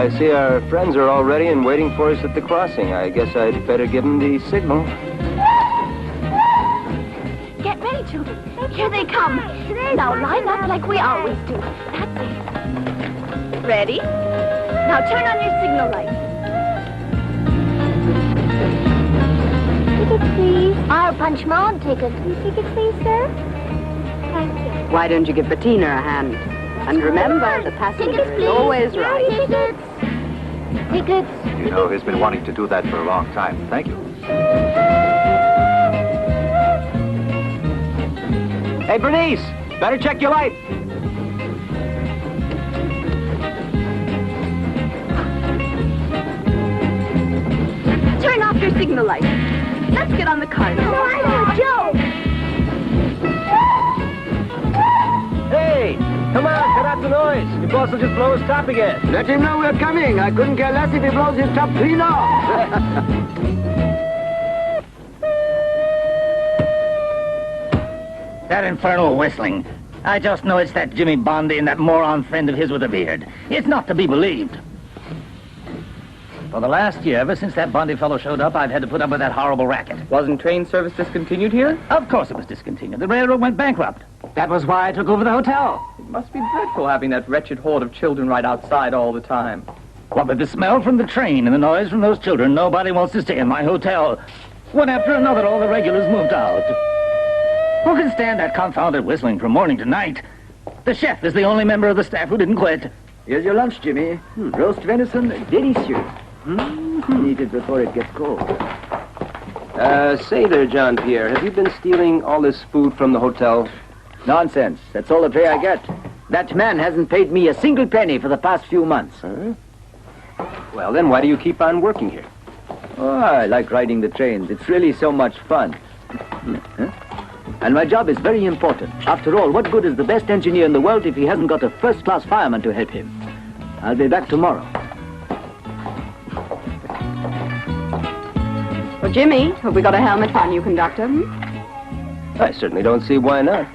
I see our friends are all ready and waiting for us at the crossing. I guess I'd better give them the signal. Get ready, children. Here they come. Now line up like we always do. That's it. Ready? Now turn on your signal light. Ticket, please. I'll punch my own ticket. Ticket, please, sir. Thank you. Why don't you give Bettina a hand? And remember, the passenger is always right. Tickets. Tickets. You know, he's been wanting to do that for a long time. Thank you. Hey, Bernice, better check your light. Turn off your signal light. Let's get on the car now. No, I know, Joe. Hey, come on, cut out the noise. Your boss will just blow his top again. Let him know we're coming. I couldn't care less if he blows his top clean off. That infernal whistling. I just know it's that Jimmy Bondi and that moron friend of his with a beard. It's not to be believed. For the last year, ever since that Bondi fellow showed up, I've had to put up with that horrible racket. Wasn't train service discontinued here? Of course it was discontinued. The railroad went bankrupt. That was why I took over the hotel. It must be dreadful having that wretched horde of children right outside all the time. What with the smell from the train and the noise from those children, nobody wants to stay in my hotel. One after another, all the regulars moved out. Who can stand that confounded whistling from morning to night? The chef is the only member of the staff who didn't quit. Here's your lunch, Jimmy. Roast venison, delicious. Eat it before it gets cold. Say there, John Pierre, have you been stealing all this food from the hotel? Nonsense. That's all the pay I get. That man hasn't paid me a single penny for the past few months. Huh? Well, then why do you keep on working here? Oh, I like riding the trains. It's really so much fun. Huh? And my job is very important. After all, what good is the best engineer in the world if he hasn't got a first-class fireman to help him? I'll be back tomorrow. Well, Jimmy, have we got a helmet on you, conductor? I certainly don't see why not.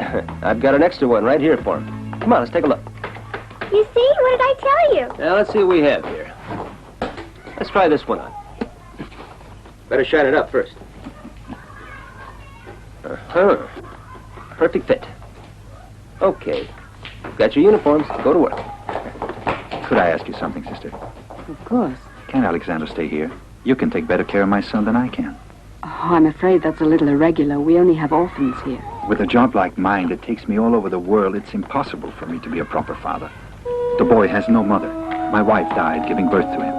I've got an extra one right here for him. Come on, let's take a look. You see? What did I tell you? Now, let's see what we have here. Let's try this one on. Better shine it up first. Uh-huh. Perfect fit. Okay. Got your uniforms. Go to work. Could I ask you something, sister? Of course. Can Alexander stay here? You can take better care of my son than I can. Oh, I'm afraid that's a little irregular. We only have orphans here. With a job like mine that takes me all over the world, it's impossible for me to be a proper father. The boy has no mother. My wife died giving birth to him.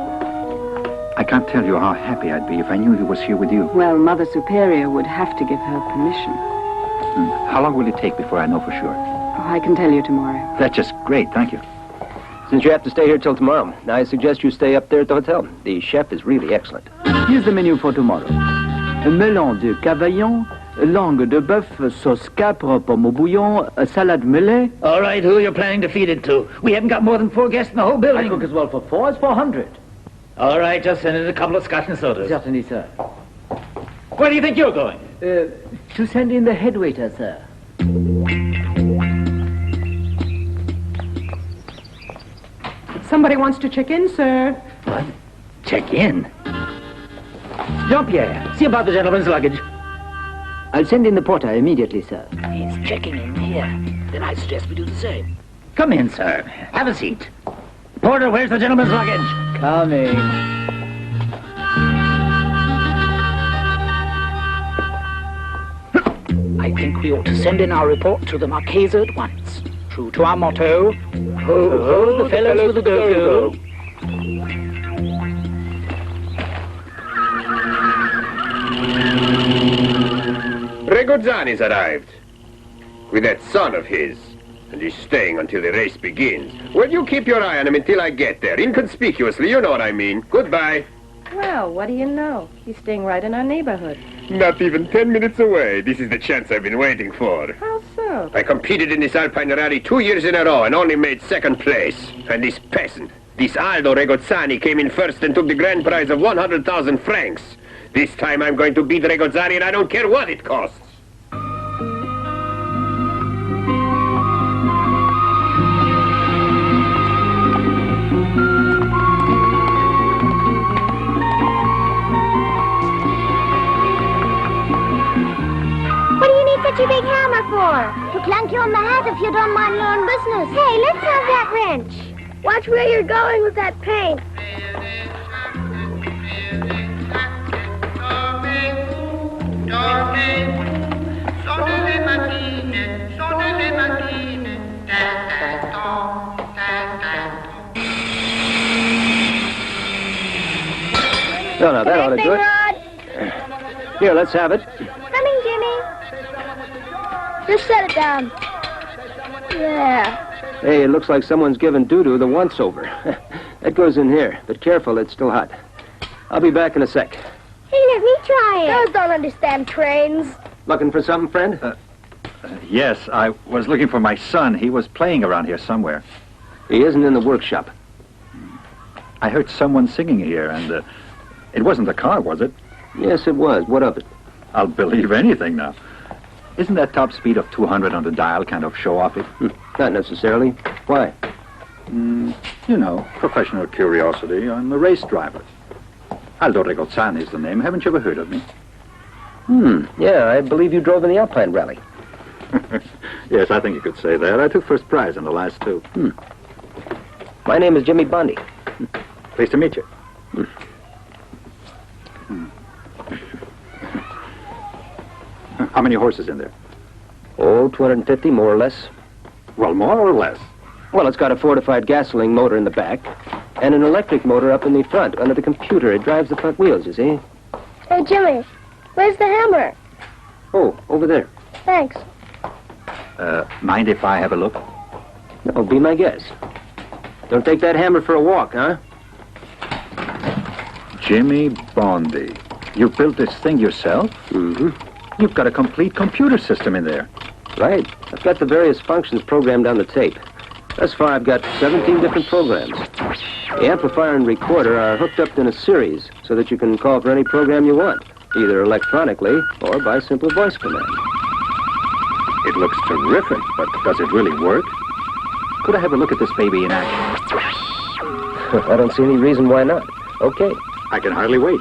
I can't tell you how happy I'd be if I knew he was here with you. Well, Mother Superior would have to give her permission. How long will it take before I know for sure? Oh, I can tell you tomorrow. That's just great, thank you. Since you have to stay here till tomorrow, I suggest you stay up there at the hotel. The chef is really excellent. Here's the menu for tomorrow. A melon de cavaillon, a langue de bœuf, sauce capre, pomme au bouillon, a salade mêlée. All right, who are you planning to feed it to? We haven't got more than 4 guests in the whole building. I cook as well for 4 as for 100. All right, just send in a couple of scotch and sodas. Certainly, sir. Where do you think you're going? To send in the head waiter, sir. Somebody wants to check in, sir. What? Check in? Jean-Pierre, see about the gentleman's luggage. I'll send in the porter immediately, sir. He's checking in here. Then I suggest we do the same. Come in, sir. Have a seat. Porter, where's the gentleman's luggage? Coming. I think we ought to send in our report to the Marchese at once. True to our motto, ho, ho, the fellows with the go-go. Regozzani's arrived. With that son of his. And he's staying until the race begins. Well, you keep your eye on him until I get there. Inconspicuously, you know what I mean. Goodbye. Well, what do you know? He's staying right in our neighborhood. Not even 10 minutes away. This is the chance I've been waiting for. How so? I competed in this Alpine rally 2 years in a row and only made second place. And this peasant, this Aldo Regozzani, came in first and took the grand prize of 100,000 francs. This time I'm going to beat Regozzani and I don't care what it costs. if you don't mind your own business. Hey, let's have that wrench. Watch where you're going with that paint. No, that ought to do it. Rod. Here, let's have it. Coming, Jimmy. Just set it down. Yeah. Hey, it looks like someone's given doo-doo the once-over. That goes in here, but careful, it's still hot. I'll be back in a sec. Hey, let me try it. Those don't understand trains. Looking for something, friend? Yes, I was looking for my son. He was playing around here somewhere. He isn't in the workshop. I heard someone singing here, and it wasn't the car, was it? Yes, it was. What of it? I'll believe anything now. Isn't that top speed of 200 on the dial kind of show-offy? Not necessarily. Why? You know, professional curiosity. I'm a race driver. Auto der Welt is the name. Haven't you ever heard of me? Yeah, I believe you drove in the Alpine Rally. Yes, I think you could say that. I took first prize in the last two. My name is Jimmy Bundy. Pleased to meet you. How many horses in there? Oh, 250, more or less. Well, more or less. Well, it's got a fortified gasoline motor in the back and an electric motor up in the front under the computer. It drives the front wheels, you see. Hey, Jimmy, where's the hammer? Oh, over there. Thanks. Mind if I have a look? No, be my guest. Don't take that hammer for a walk, huh? Jimmy Bundy. You built this thing yourself? Mm-hmm. You've got a complete computer system in there. Right. I've got the various functions programmed on the tape. Thus far, I've got 17 different programs. The amplifier and recorder are hooked up in a series so that you can call for any program you want, either electronically or by simple voice command. It looks terrific, but does it really work? Could I have a look at this baby in action? I don't see any reason why not. Okay. I can hardly wait.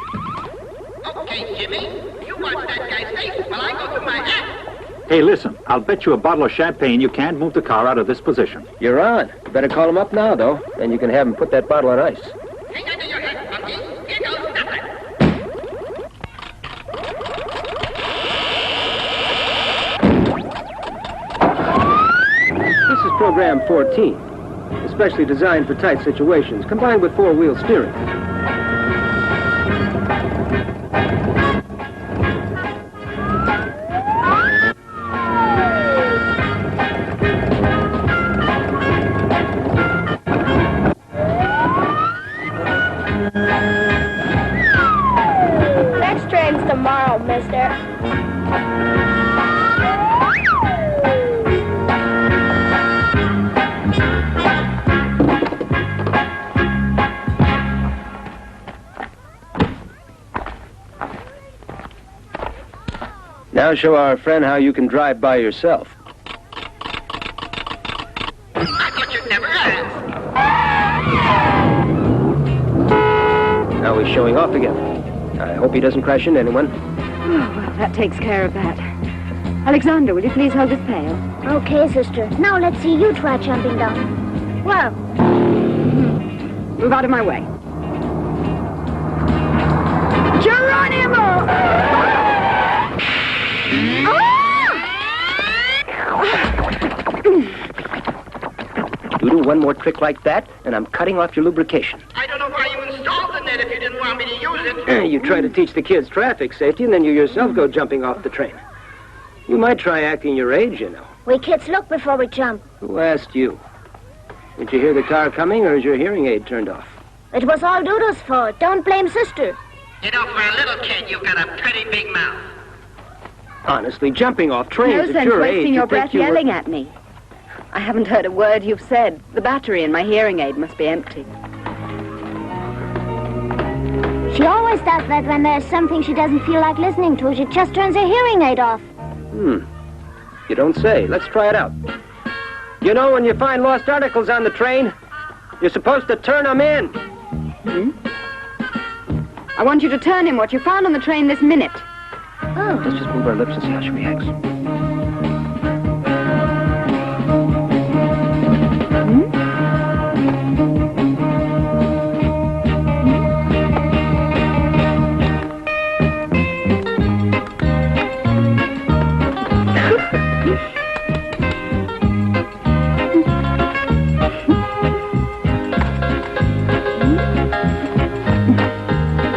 Okay, Jimmy. You watch that guy's face while I go through my act. Hey, listen, I'll bet you a bottle of champagne you can't move the car out of this position. You're on. You better call him up now, though, and you can have him put that bottle on ice. Hang on to your head, Bundy. Here goes nothing. This is program 14, especially designed for tight situations, combined with four-wheel steering. Next train's tomorrow, mister. Now show our friend how you can drive by yourself. I thought you'd never ask. Now he's showing off again. I hope he doesn't crash into anyone. Oh, well, that takes care of that. Alexander, will you please hold this pail? Okay, sister. Now let's see you try jumping down. Whoa. Move out of my way. Geronimo! You do one more trick like that, and I'm cutting off your lubrication. I don't know why you installed the net if you didn't want me to use it. You try to teach the kids traffic safety, and then you yourself go jumping off the train. You might try acting your age, you know. We kids look before we jump. Who asked you? Did you hear the car coming, or is your hearing aid turned off? It was all Doodle's fault. Don't blame sister. You know, for a little kid, you've got a pretty big mouth. Honestly, jumping off trains No at sense your age... wasting you'd your think breath you were- yelling at me. I haven't heard a word you've said. The battery in my hearing aid must be empty. She always does that when there's something she doesn't feel like listening to. She just turns her hearing aid off. You don't say. Let's try it out. You know, when you find lost articles on the train, you're supposed to turn them in. I want you to turn in what you found on the train this minute. Let's just move our lips and see how she reacts.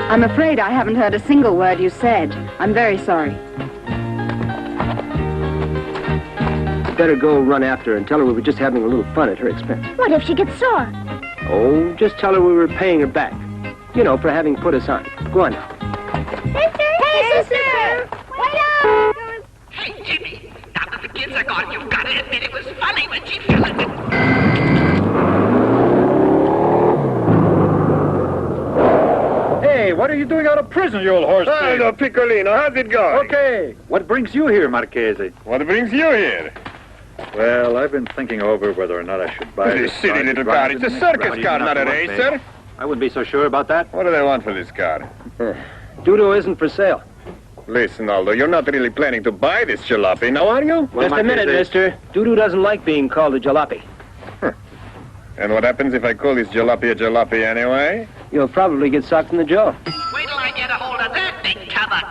I'm afraid I haven't heard a single word you said. I'm very sorry. Better go run after her and tell her we were just having a little fun at her expense. What if she gets sore? Oh, just tell her we were paying her back. You know, for having put us on. Go on now. Sister! Hey, sister! Wait up! Hey, Jimmy, now that the kids are gone, you've got to admit it was funny when she fell in it. Hey, what are you doing out of prison, you old horse? Aldo Piccolino, how's it going? Okay. What brings you here, Marchese? What brings you here? Well, I've been thinking over whether or not I should buy This silly little car. It's a circus car, not a racer. I wouldn't be so sure about that. What do they want for this car? Doodoo isn't for sale. Listen, Aldo, you're not really planning to buy this jalopy, now are you? Just a minute, mister. Doodoo doesn't like being called a jalopy. And what happens if I call this jalopy a jalopy anyway? You'll probably get socked in the jaw. Wait till I get a hold of that big cover.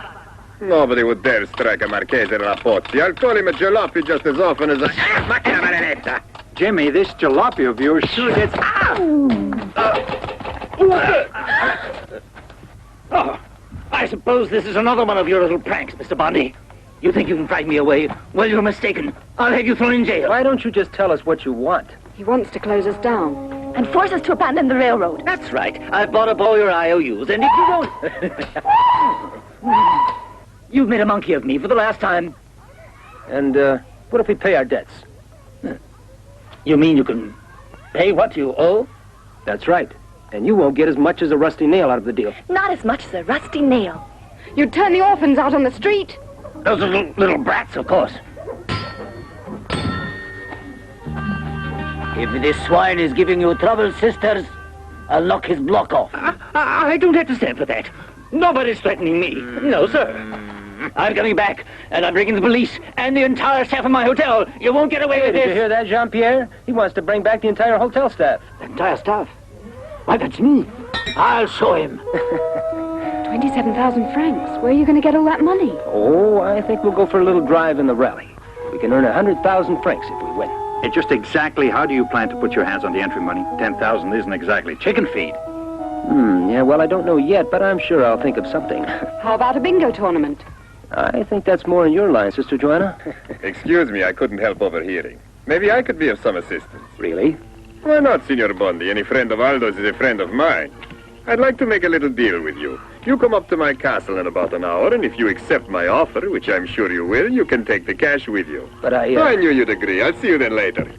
Nobody would dare strike a Marchese Rapozzi. I'll call him a jalopy just as often as a... Macchina maledetta! Jimmy, this jalopy of yours sure gets... Oh, I suppose this is another one of your little pranks, Mr. Bondi. You think you can frighten me away? Well, you're mistaken. I'll have you thrown in jail. Why don't you just tell us what you want? He wants to close us down. And force us to abandon the railroad. That's right. I've bought up all your IOUs, and if you don't... You've made a monkey of me for the last time. And, what if we pay our debts? You mean you can pay what you owe? That's right. And you won't get as much as a rusty nail out of the deal. Not as much as a rusty nail. You'd turn the orphans out on the street. Those are little brats, of course. If this swine is giving you trouble, sisters, I'll knock his block off. I don't have to stand for that. Nobody's threatening me. No, sir. I'm coming back, and I'm bringing the police and the entire staff of my hotel. You won't get away with Did this. you hear that, Jean-Pierre? He wants to bring back the entire hotel staff. The entire staff? Why, that's me. I'll show him. 27,000 francs. Where are you going to get all that money? Oh, I think we'll go for a little drive in the rally. We can earn 100,000 francs if we win. And just exactly how do you plan to put your hands on the entry money? 10,000 isn't exactly chicken feed. Yeah, well, I don't know yet, but I'm sure I'll think of something. How about a bingo tournament? I think that's more in your line, Sister Joanna. Excuse me, I couldn't help overhearing. Maybe I could be of some assistance. Really? Why not, Signor Bondi? Any friend of Aldo's is a friend of mine. I'd like to make a little deal with you. You come up to my castle in about an hour, and if you accept my offer, which I'm sure you will, you can take the cash with you. But I knew you'd agree. I'll see you then later.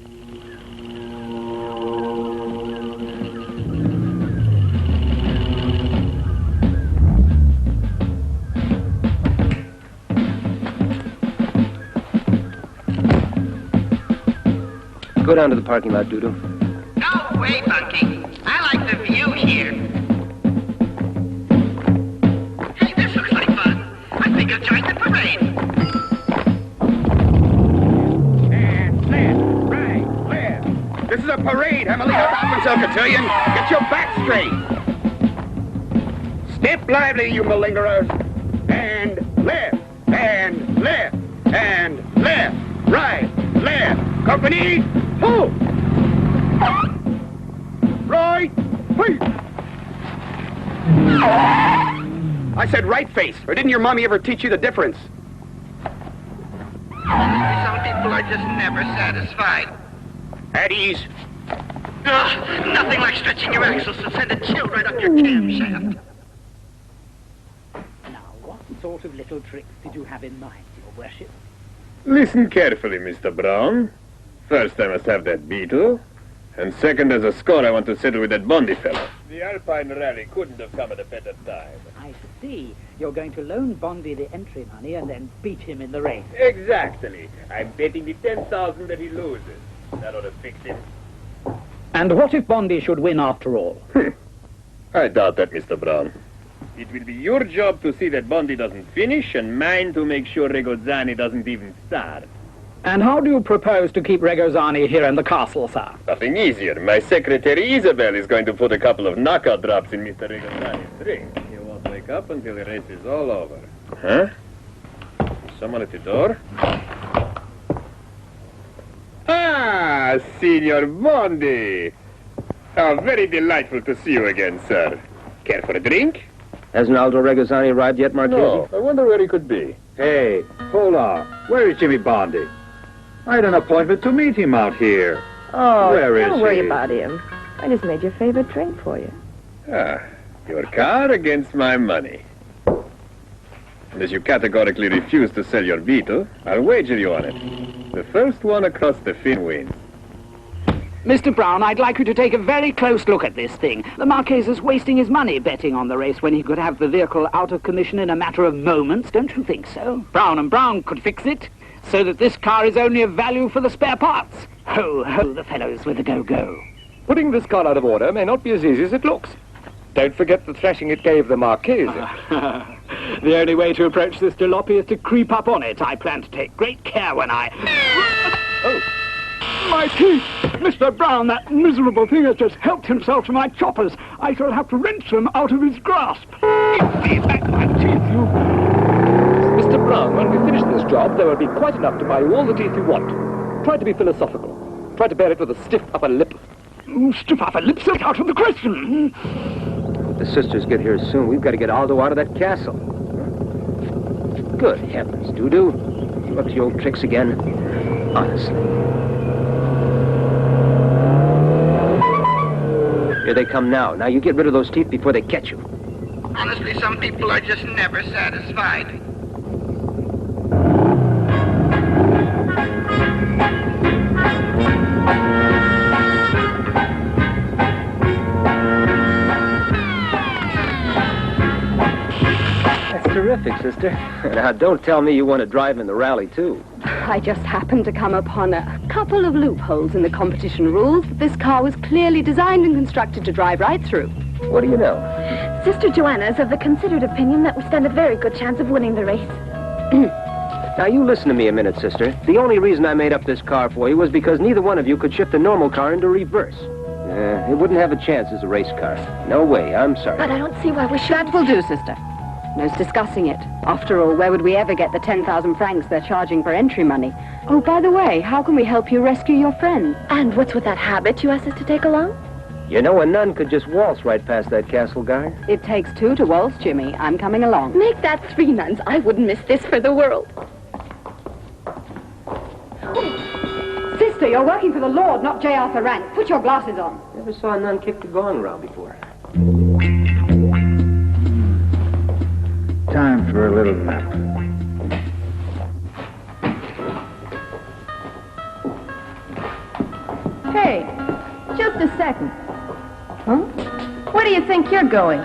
Go down to the parking lot, Doodoo. No way, Bunky. I like the view here. Hey, this looks like fun. I think I'll join the parade. This is a parade, Emily. Stop, Cotillion. Get your back straight. Step lively, you malingerers. And left, and left, and left. Right, left. Company, move. Right, face. I said right face, or didn't your mommy ever teach you the difference? Some people are just never satisfied. At ease. Ugh, nothing like stretching your axles to send a chill right up your camshaft. Now, what sort of little tricks did you have in mind, Your Worship? Listen carefully, Mr. Brown. First, I must have that beetle. And second, as a score, I want to settle with that Bondi fellow. The Alpine Rally couldn't have come at a better time. I see. You're going to loan Bondi the entry money and then beat him in the race. Exactly. I'm betting the 10,000 that he loses. That ought to fix him. And what if Bondi should win after all? I doubt that, Mr. Brown. It will be your job to see that Bondi doesn't finish, and mine to make sure Regozzani doesn't even start. And how do you propose to keep Regozzani here in the castle, sir? Nothing easier. My secretary Isabel is going to put a couple of knockout drops in Mr. Regozzani's drink. He won't wake up until the race is all over. Huh? Someone at the door? Ah, Signor Bondi. How very delightful to see you again, sir. Care for a drink? Hasn't Aldo Regazzani arrived yet, Marchese? No, I wonder where he could be. Hey, hold on. Where is Jimmy Bondi? I had an appointment to meet him out here. Oh, Where is don't worry he? about him. I just made your favorite drink for you. Ah, your car against my money. And as you categorically refuse to sell your Beetle, I'll wager you on it. The first one across the fin wins. Mr. Brown, I'd like you to take a very close look at this thing. The Marquess is wasting his money betting on the race when he could have the vehicle out of commission in a matter of moments, don't you think so? Brown and Brown could fix it, so that this car is only of value for the spare parts. Ho, ho, the fellows with the go-go. Putting this car out of order may not be as easy as it looks. Don't forget the thrashing it gave the Marquise. The only way to approach this jalopy is to creep up on it. I plan to take great care when I... Oh! My teeth! Mr. Brown, that miserable thing has just helped himself to my choppers. I shall have to wrench them out of his grasp. Give me back my teeth, you... Mr. Brown, when we finish this job, there will be quite enough to buy you all the teeth you want. Try to be philosophical. Try to bear it with a stiff upper lip. Stiff upper lips are out of the question. If the sisters get here soon, we've got to get Aldo out of that castle. Good heavens, Dudu. You up to your old tricks again? Honestly. Here they come now. Now you get rid of those teeth before they catch you. Honestly, some people are just never satisfied. That's terrific, sister. Now, don't tell me you want to drive in the rally, too. I just happened to come upon a couple of loopholes in the competition rules, but this car was clearly designed and constructed to drive right through. What do you know? Sister Joanna is of the considered opinion that we stand a very good chance of winning the race. Now, you listen to me a minute, sister. The only reason I made up this car for you was because neither one of you could shift a normal car into reverse. It wouldn't have a chance as a race car. No way, I'm sorry. But I don't see why we should... That will do, sister. No discussing it. After all, where would we ever get the 10,000 francs they're charging for entry money? Oh, by the way, how can we help you rescue your friend? And what's with that habit you asked us to take along? You know, a nun could just waltz right past that castle guard. It takes two to waltz, Jimmy. I'm coming along. Make that 3 nuns. I wouldn't miss this for the world. Sister, you're working for the Lord, not J. Arthur Rank. Put your glasses on. Never saw a nun kick the gong around before. Time for a little nap. Hey, just a second. Huh? Where do you think you're going?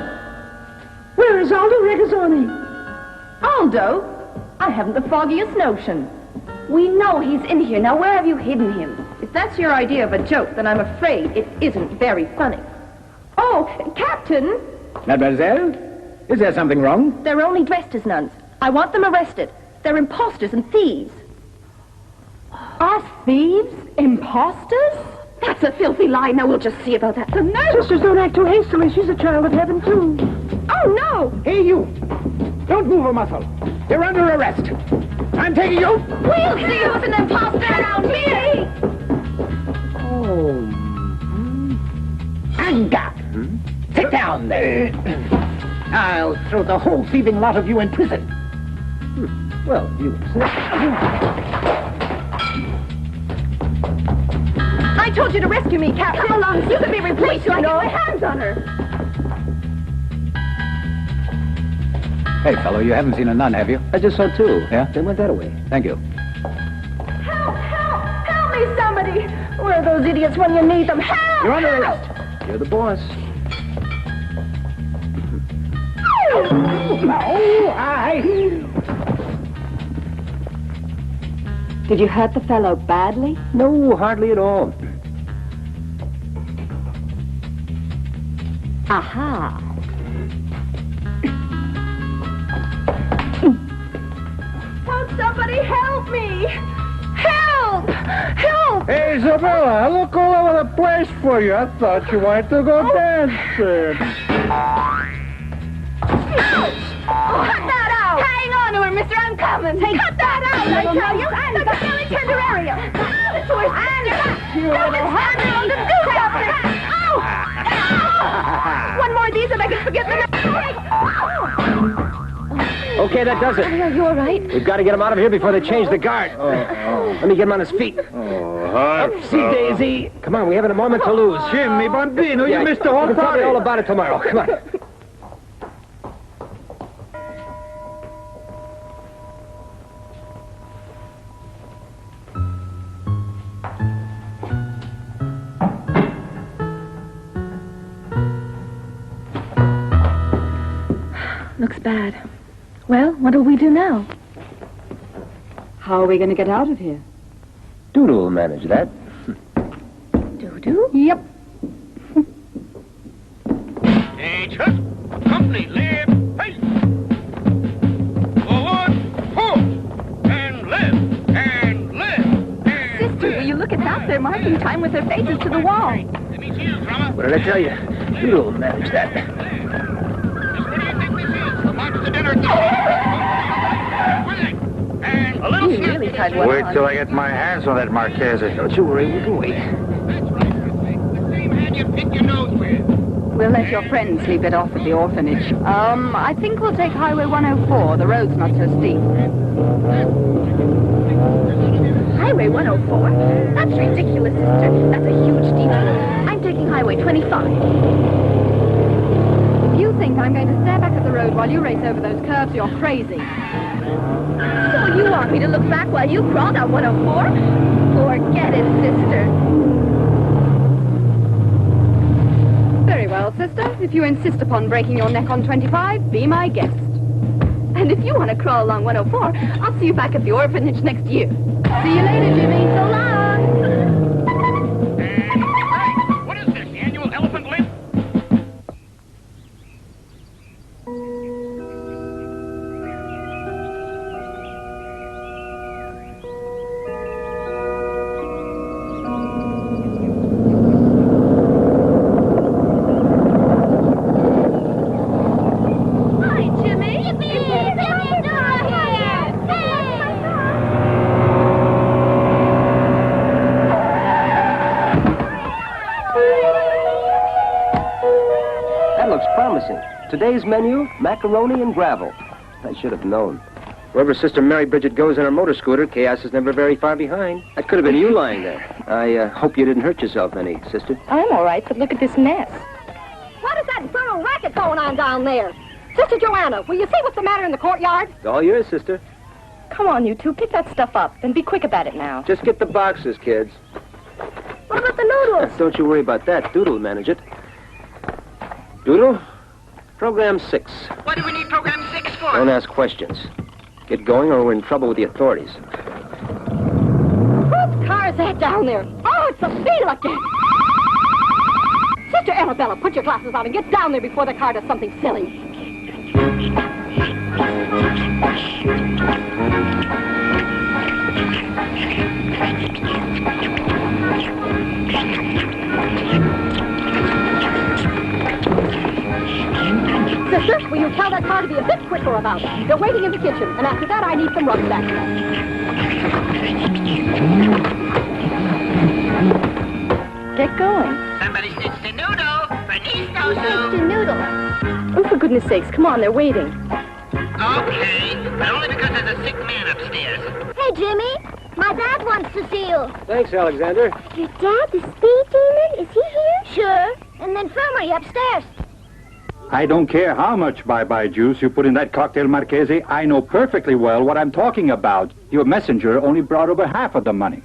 Where is Aldo Regazzani? Aldo? I haven't the foggiest notion. We know he's in here. Now, where have you hidden him? If that's your idea of a joke, then I'm afraid it isn't very funny. Oh, Captain! Mademoiselle, is there something wrong? They're only dressed as nuns. I want them arrested. They're imposters and thieves. Are thieves imposters? That's a filthy lie. Now, we'll just see about that. The nerve! Sisters, don't act too hastily. She's a child of heaven, too. Oh, no! Hey, you! Don't move a muscle. You're under arrest. I'm taking you. We'll see who's an imposter around here! Oh. Anger. Sit down there. I'll throw the whole thieving lot of you in prison. Well, you... I told you to rescue me, Captain. Come along. You can be replaced, you know. I get my hands on her. Hey, fellow, you haven't seen a nun, have you? I just saw 2. Yeah? They went that away. Thank you. Help! Help! Help me, somebody! Where are those idiots when you need them? Help! You're under arrest. You're the boss. Did you hurt the fellow badly? No, hardly at all. Aha! Won't somebody help me? Help! Help! Hey, Isabella, look all over the place for you. I thought you wanted to go dancing. Cut that out! Hang on to her, mister. I'm coming. Hey, cut that out, I tell you! Like a silly tender area. It's worse than One more of these and I can forget the... Okay, that does it. Are you all right? We've got to get him out of here before they change the guard. Let me get him on his feet. Upsy daisy. Come on, we haven't a moment to lose. Jimmy Bambino, you missed the whole Tell me party. all about it tomorrow. Come on. Looks bad. Well, what'll we do now? How are we going to get out of here? Doodle will manage that. Doo-doo? Yep. Agent, company, live, hey! Forward, halt! And live, and live, and Sister, will you look at that? They're marking time with their faces to the wall. Let me see you, drummer. What did I tell you? Doodle will manage that. What do you think this is? The march to dinner? With it. And a little You really tied one Wait on. till I get my hands on that Marchese. Don't you worry, we can wait. That's right, the same hand you pick your nose with. We'll let your friends sleep it off at the orphanage. I think we'll take Highway 104. The road's not so steep. Highway 104? That's ridiculous, sister. That's a huge detour. I'm taking Highway 25. If you think I'm going to stare back at the road while you race over those curves, you're crazy. So you want me to look back while you crawl down 104? Forget it, sister. Very well, sister. If you insist upon breaking your neck on 25, be my guest. And if you want to crawl along 104, I'll see you back at the orphanage next year. See you later, Jimmy. So long. What is this, the annual elephant limp? Hi, Jimmy. That looks promising. Today's menu, macaroni and gravel. I should have known. Wherever Sister Mary Bridget goes on her motor scooter, chaos is never very far behind. That could have been you lying there. I hope you didn't hurt yourself any, sister. I'm all right, but look at this mess. What is that infernal racket going on down there? Sister Joanna, will you see what's the matter in the courtyard? It's all yours, sister. Come on, you two, pick that stuff up, and be quick about it now. Just get the boxes, kids. What about the noodles? Don't you worry about that. Doodle will manage it. Doodle, program 6. What do we need program 6 for? Don't ask questions. Get going or we're in trouble with the authorities. Whose car is that down there? Oh, it's the Beetle again. Sister Arabella, put your glasses on and get down there before the car does something silly. Sister, will you tell that car to be a bit quicker about it? They're waiting in the kitchen, and after that I need some rucksacks. Get going. Somebody sits the noodle for Nisto Sister Noodle. Oh, for goodness sakes, come on, they're waiting. Okay, but only because there's a sick man upstairs. Hey, Jimmy, my dad wants to see you. Thanks, Alexander. Your dad, the speed demon, is he here? Sure, and the infirmary upstairs. I don't care how much bye-bye juice you put in that cocktail, Marchese. I know perfectly well what I'm talking about. Your messenger only brought over half of the money.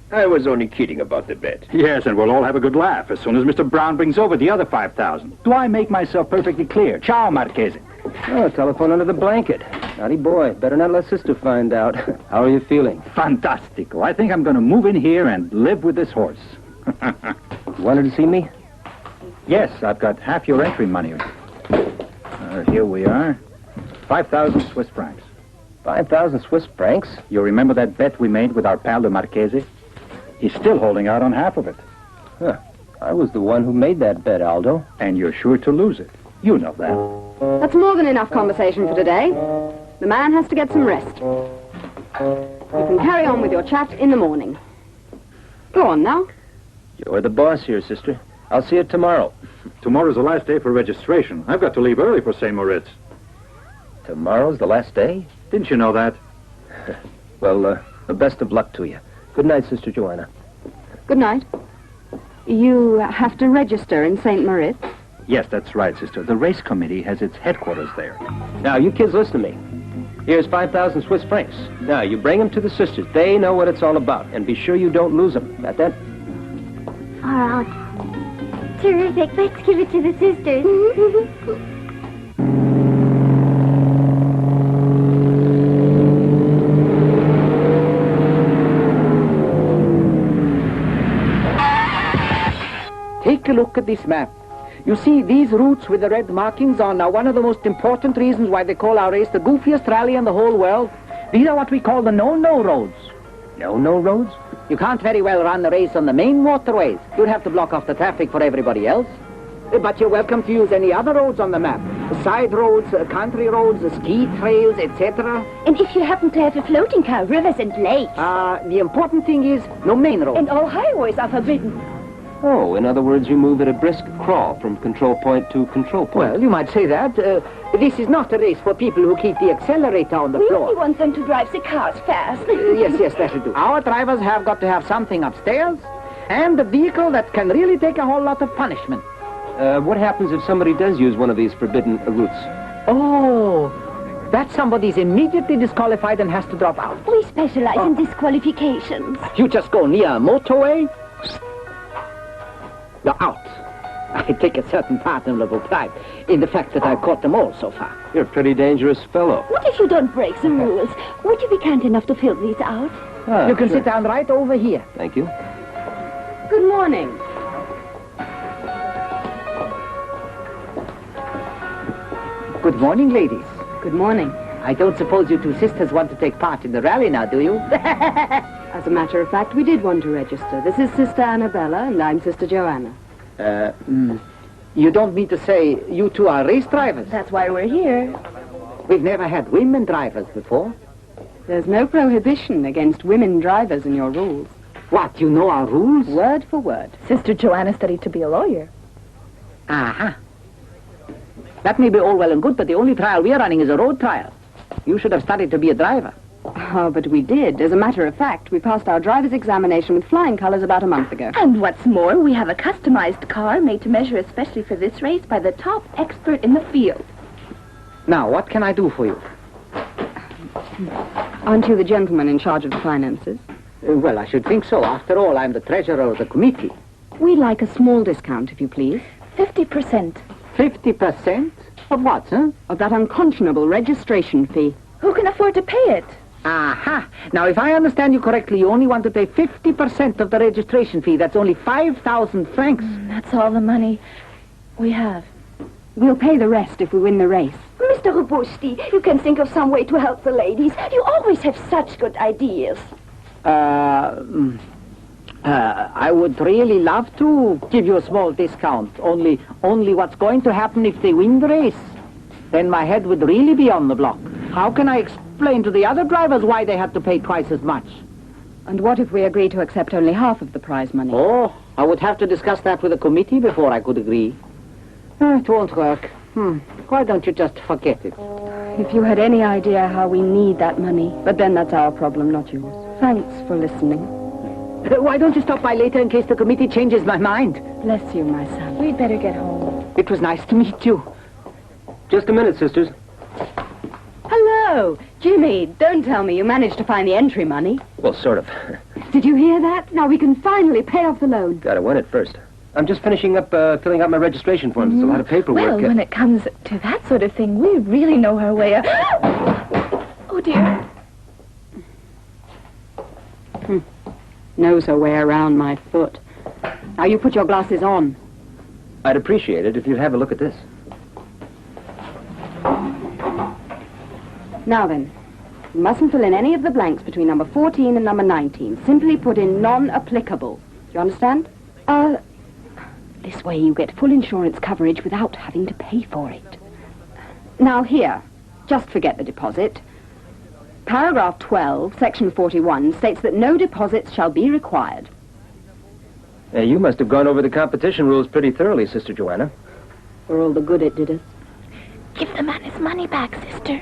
I was only kidding about the bet. Yes, and we'll all have a good laugh as soon as Mr. Brown brings over the other 5,000. Do I make myself perfectly clear? Ciao, Marchese. Oh, telephone under the blanket. Naughty boy. Better not let sister find out. How are you feeling? Fantastico. I think I'm going to move in here and live with this horse. You wanted to see me? Yes, I've got half your entry money. Here we are. 5,000 Swiss francs. 5,000 Swiss francs? You remember that bet we made with our pal, the Marchese? He's still holding out on half of it. Huh. I was the one who made that bet, Aldo. And you're sure to lose it. You know that. That's more than enough conversation for today. The man has to get some rest. You can carry on with your chat in the morning. Go on now. You're the boss here, sister. I'll see you tomorrow. Tomorrow's the last day for registration. I've got to leave early for St. Moritz. Tomorrow's the last day? Didn't you know that? Well, best of luck to you. Good night, Sister Joanna. Good night. You have to register in St. Moritz? Yes, that's right, sister. The race committee has its headquarters there. Now, you kids listen to me. Here's 5,000 Swiss francs. Now, you bring them to the sisters. They know what it's all about. And be sure you don't lose them. Got that? All right. Terrific. Let's give it to the sisters. Take a look at this map. You see, these routes with the red markings are now one of the most important reasons why they call our race the goofiest rally in the whole world. These are what we call the no-no roads. No roads? You can't very well run the race on the main waterways. You'd have to block off the traffic for everybody else. But you're welcome to use any other roads on the map. Side roads, country roads, ski trails, etc. And if you happen to have a floating car, rivers and lakes. The important thing is no main road. And all highways are forbidden. Oh, in other words, you move at a brisk crawl from control point to control point. Well, you might say that. This is not a race for people who keep the accelerator on the We floor. only want them to drive the cars fast. Yes, that'll do. Our drivers have got to have something upstairs and a vehicle that can really take a whole lot of punishment. What happens if somebody does use one of these forbidden routes? Oh, that somebody's immediately disqualified and has to drop out. We specialize in disqualifications. You just go near a motorway, you're out. I take a certain pardonable pride in the fact that I've caught them all so far. You're a pretty dangerous fellow. What if you don't break the rules? Would you be kind enough to fill these out? You can sit down right over here. Thank you. Good morning. Good morning, ladies. Good morning. I don't suppose you two sisters want to take part in the rally now, do you? As a matter of fact, we did want to register. This is Sister Annabella, and I'm Sister Joanna. You don't mean to say you two are race drivers? That's why we're here. We've never had women drivers before. There's no prohibition against women drivers in your rules. What, you know our rules? Word for word. Sister Joanna studied to be a lawyer. Uh-huh. That may be all well and good, but the only trial we're running is a road trial. You should have studied to be a driver. Oh, but we did. As a matter of fact, we passed our driver's examination with flying colors about a month ago. And what's more, we have a customized car made to measure especially for this race by the top expert in the field. Now, what can I do for you? Aren't you the gentleman in charge of the finances? Well, I should think so. After all, I'm the treasurer of the committee. We'd like a small discount, if you please. 50%. 50%? Of what, huh? Of that unconscionable registration fee. Who can afford to pay it? Aha! Now, if I understand you correctly, you only want to pay 50% of the registration fee. That's only 5,000 francs. That's all the money we have. We'll pay the rest if we win the race. Mr. Robusti, you can think of some way to help the ladies. You always have such good ideas. I would really love to give you a small discount. Only what's going to happen if they win the race? Then my head would really be on the block. How can I explain to the other drivers why they had to pay twice as much? And what if we agree to accept only half of the prize money? Oh, I would have to discuss that with the committee before I could agree. It won't work. Why don't you just forget it? If you had any idea how we need that money. But then that's our problem, not yours. Thanks for listening. Why don't you stop by later in case the committee changes my mind? Bless you, my son. We'd better get home. It was nice to meet you. Just a minute, sisters. Hello! Jimmy, don't tell me you managed to find the entry money. Well, sort of. Did you hear that? Now we can finally pay off the loan. Gotta win it first. I'm just finishing up filling out my registration forms. It's a lot of paperwork. Well, when it comes to that sort of thing, we really know our way. Oh, dear. Knows her way around my foot. Now you put your glasses on. I'd appreciate it if you'd have a look at this. Now then, you mustn't fill in any of the blanks between number 14 and number 19. Simply put in non-applicable. Do you understand? This way you get full insurance coverage without having to pay for it. Now here, just forget the deposit. Paragraph 12, section 41, states that no deposits shall be required. You must have gone over the competition rules pretty thoroughly, Sister Joanna. For all the good it did us. Give the man his money back, sister.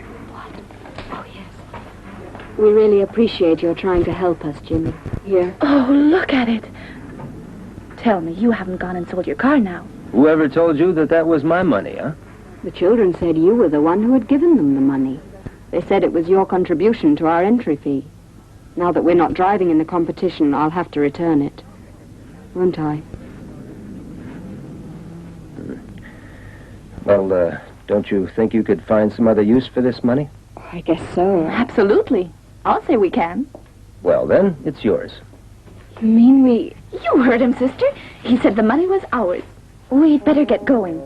We really appreciate your trying to help us, Jimmy. Here. Oh, look at it. Tell me, you haven't gone and sold your car now. Whoever told you that that was my money, huh? The children said you were the one who had given them the money. They said it was your contribution to our entry fee. Now that we're not driving in the competition, I'll have to return it. Won't I? Well, don't you think you could find some other use for this money? I guess so. Absolutely. I'll say we can. Well, then, it's yours. You mean we... You heard him, sister. He said the money was ours. We'd better get going.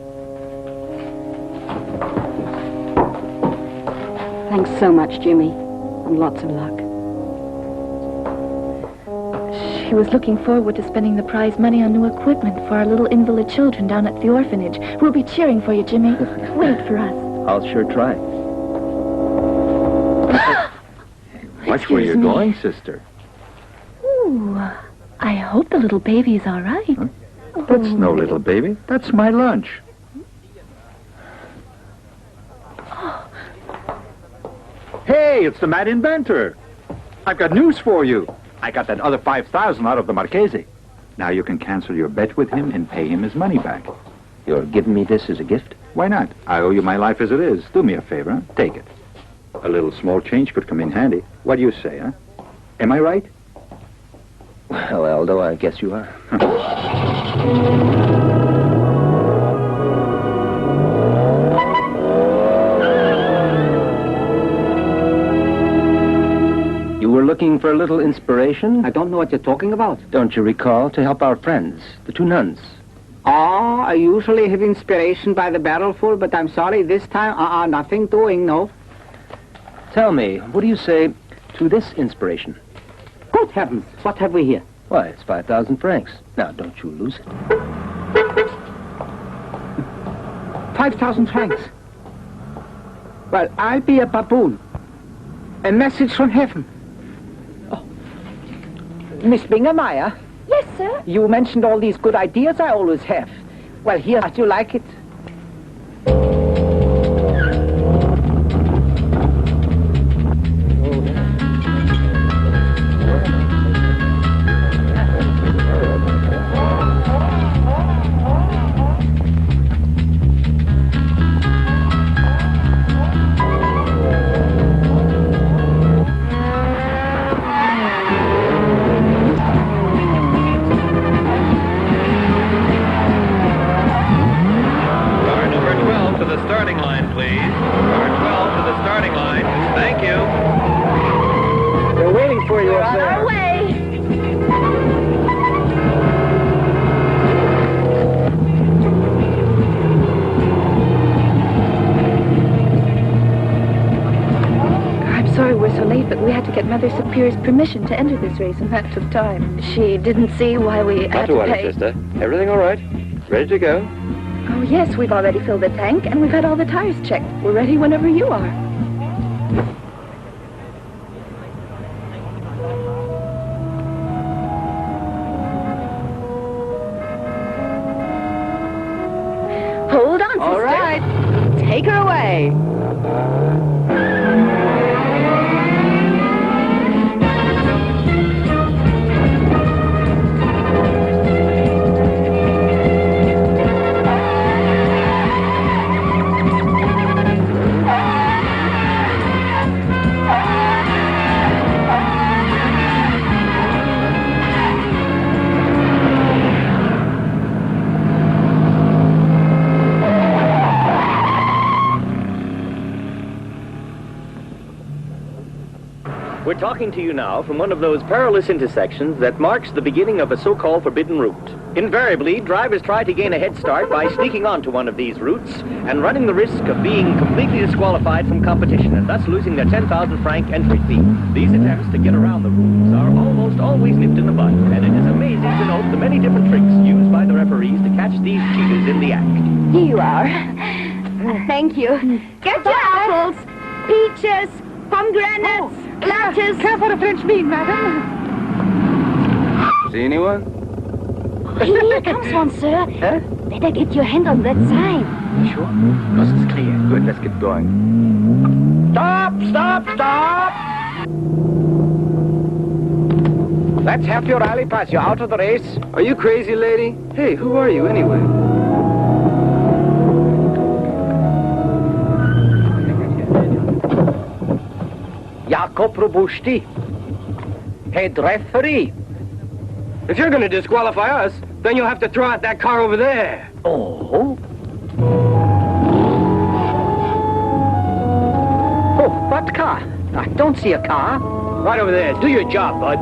Thanks so much, Jimmy. And lots of luck. She was looking forward to spending the prize money on new equipment for our little invalid children down at the orphanage. We'll be cheering for you, Jimmy. Wait for us. I'll sure try. Watch where you're going, sister. Ooh, I hope the little baby's all right. Huh? That's no little baby. That's my lunch. Hey, it's the mad inventor. I've got news for you. I got that other 5,000 out of the Marchese. Now you can cancel your bet with him and pay him his money back. You're giving me this as a gift? Why not? I owe you my life as it is. Do me a favor, huh? Take it. A little small change could come in handy. What do you say, huh? Am I right? Well, Aldo, I guess you are. You were looking for a little inspiration? I don't know what you're talking about. Don't you recall? To help our friends, the two nuns. I usually have inspiration by the barrelful, but I'm sorry, this time, nothing doing, no. Tell me, what do you say to this inspiration? Good heavens, what have we here? Why, it's 5,000 francs. Now, don't you lose it. 5,000 francs. Well, I'll be a baboon. A message from heaven. Oh. Miss Bingermeyer? Yes, sir. You mentioned all these good ideas I always have. Well, here, do you like it? Mother Superior's permission to enter this race, and that took time. She didn't see why we had to pay. Sister. Everything all right? Ready to go? Oh, yes, we've already filled the tank, and we've had all the tires checked. We're ready whenever you are. Hold on, sister. All right. Take her away. We're talking to you now from one of those perilous intersections that marks the beginning of a so-called forbidden route. Invariably, drivers try to gain a head start by sneaking onto one of these routes and running the risk of being completely disqualified from competition and thus losing their 10,000 franc entry fee. These attempts to get around the rules are almost always nipped in the bud, and it is amazing to note the many different tricks used by the referees to catch these cheaters in the act. Here you are. Thank you. Get your apples, peaches, pomegranates, lettuce. Careful the French bean, madam. See anyone? Here comes one, sir. Huh? Better get your hand on that sign. Sure? Coast is clear. Good, let's get going. Stop, stop, stop! Let's have your rally pass. You're out of the race. Are you crazy, lady? Hey, who are you anyway? Jakob Robusti, head referee. If you're going to disqualify us, then you'll have to throw out that car over there. Oh? Oh, what car? I don't see a car. Right over there. Do your job, bud.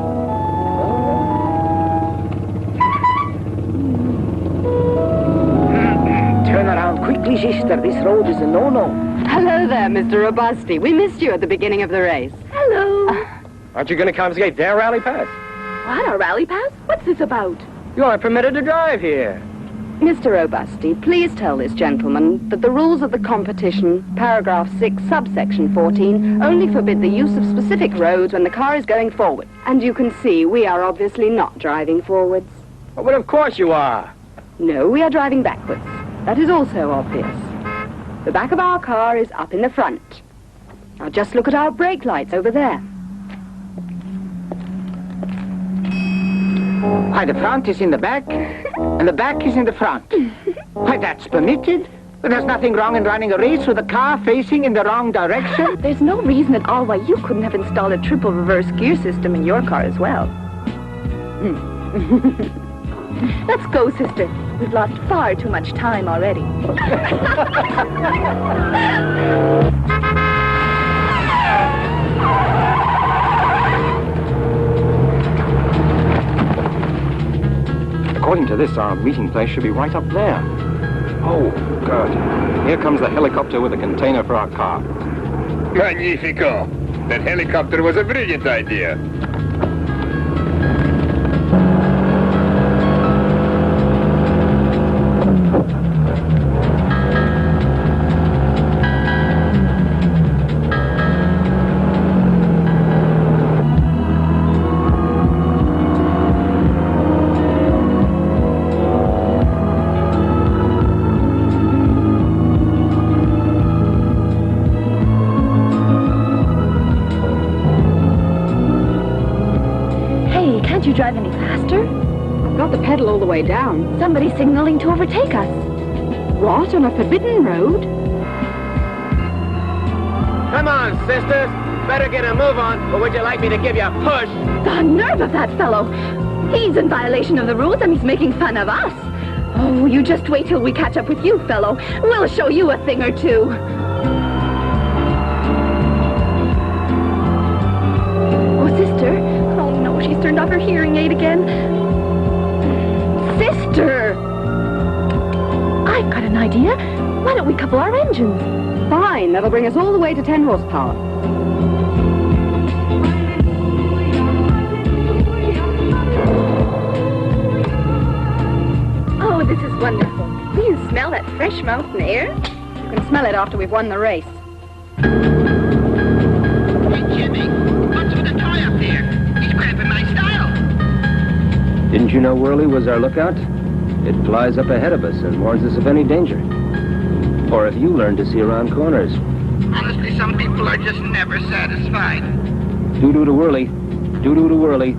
Turn around quickly, sister. This road is a no-no. Hello there, Mr. Robusti. We missed you at the beginning of the race. Hello. Aren't you going to confiscate their rally pass? What, a rally pass? What's this about? You aren't permitted to drive here. Mr. Robusti, please tell this gentleman that the rules of the competition, paragraph 6, subsection 14, only forbid the use of specific roads when the car is going forward. And you can see we are obviously not driving forwards. Oh, but of course you are. No, we are driving backwards. That is also obvious. The back of our car is up in the front. Now just look at our brake lights over there. Why, the front is in the back, and the back is in the front. Why, that's permitted. But there's nothing wrong in running a race with a car facing in the wrong direction. There's no reason at all why you couldn't have installed a triple reverse gear system in your car as well. Let's go, sister. We've lost far too much time already. According to this, our meeting place should be right up there. Oh, good. Here comes the helicopter with a container for our car. Magnifico! That helicopter was a brilliant idea. Can't you drive any faster? I've got the pedal all the way down. Somebody's signaling to overtake us. What, on a forbidden road? Come on, sisters. Better get a move on, or would you like me to give you a push? The nerve of that fellow! He's in violation of the rules and he's making fun of us. Oh, you just wait till we catch up with you, fellow. We'll show you a thing or two. Oh, sister. Oh, no, she's turned off her hearing aid again. Sister! I've got an idea. Why don't we couple our engines? Fine, that'll bring us all the way to 10 horsepower. Oh, this is wonderful. Do you smell that fresh mountain air? You can smell it after we've won the race. Hey, Jimmy, what's with the toy up there? He's cramping my style. Didn't you know Whirly was our lookout? It flies up ahead of us and warns us of any danger. Or if you learn to see around corners. Honestly, some people are just never satisfied. Doo-doo to Whirly. Doo-doo to Whirly.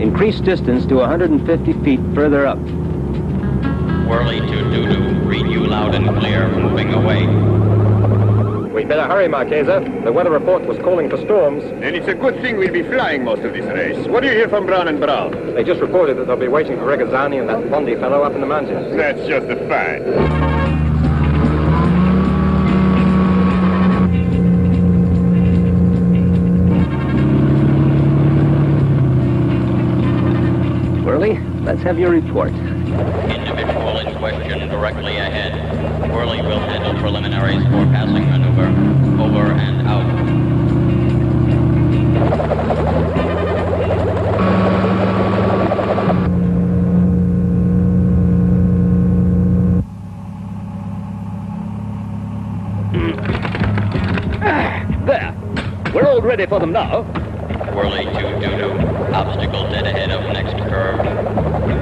Increase distance to 150 feet further up. Whirly to doo-doo. Read you loud and clear. Moving away. We'd better hurry, Marchesa. The weather report was calling for storms. Then it's a good thing we'll be flying most of this race. What do you hear from Brown and Brown? They just reported that they'll be waiting for Regazzani and that Bondi fellow up in the mountains. That's just a fact. Whirly, let's have your report. Individual in question directly ahead. Whirly will handle preliminaries for passing maneuver. Over and out. There. We're all ready for them now. Whirly to doo-doo. Obstacle dead ahead of next curve.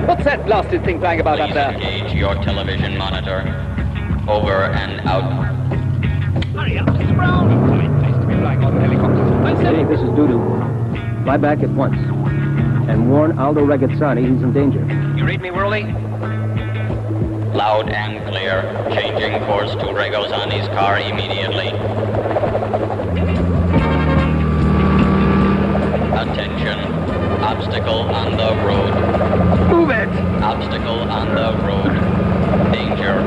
What's that blasted thing flying about up Please there? engage your television monitor. Over and out. Hurry up, Mr. Brown. Nice to be right. Hey, this is Dudu. Fly back at once. And warn Aldo Regazzani he's in danger. You read me, Whirly? Loud and clear. Changing course to Regazzani's car immediately. Attention. Obstacle on the road. Move it! Obstacle on the road. Danger.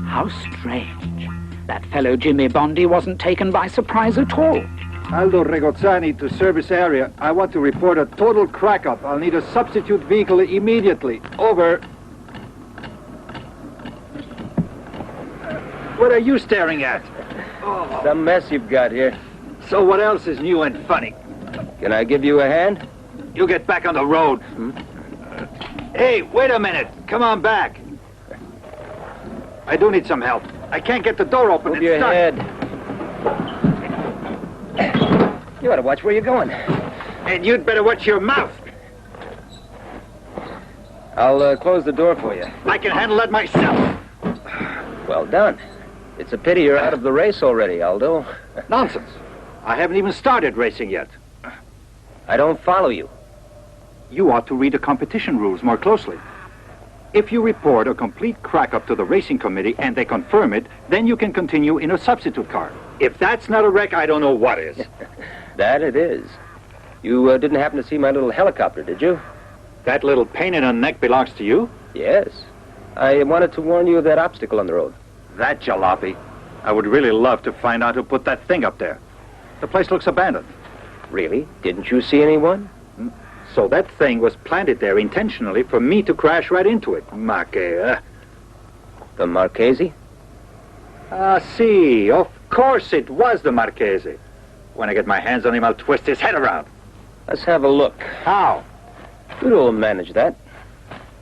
How strange. That fellow Jimmy Bondi wasn't taken by surprise at all. Aldo Regazzani to service area. I want to report a total crack-up. I'll need a substitute vehicle immediately. Over. What are you staring at? Some mess you've got here. So what else is new and funny? Can I give you a hand? You get back on the road. Hey, wait a minute. Come on back. I do need some help. I can't get the door open. Move It's your stuck. head. You ought to watch where you're going. And you'd better watch your mouth. I'll close the door for you. I can handle that myself. Well done. It's a pity you're out of the race already, Aldo. Nonsense. I haven't even started racing yet. I don't follow you. You ought to read the competition rules more closely. If you report a complete crack-up to the racing committee and they confirm it, then you can continue in a substitute car. If that's not a wreck, I don't know what is. That it is. You didn't happen to see my little helicopter, did you? That little pain in the neck belongs to you? Yes. I wanted to warn you of that obstacle on the road. That jalopy. I would really love to find out who put that thing up there. The place looks abandoned. Really? Didn't you see anyone? So that thing was planted there intentionally for me to crash right into it. The Marchese? See, of course it was the Marchese. When I get my hands on him, I'll twist his head around. Let's have a look. How? Dudu will manage that.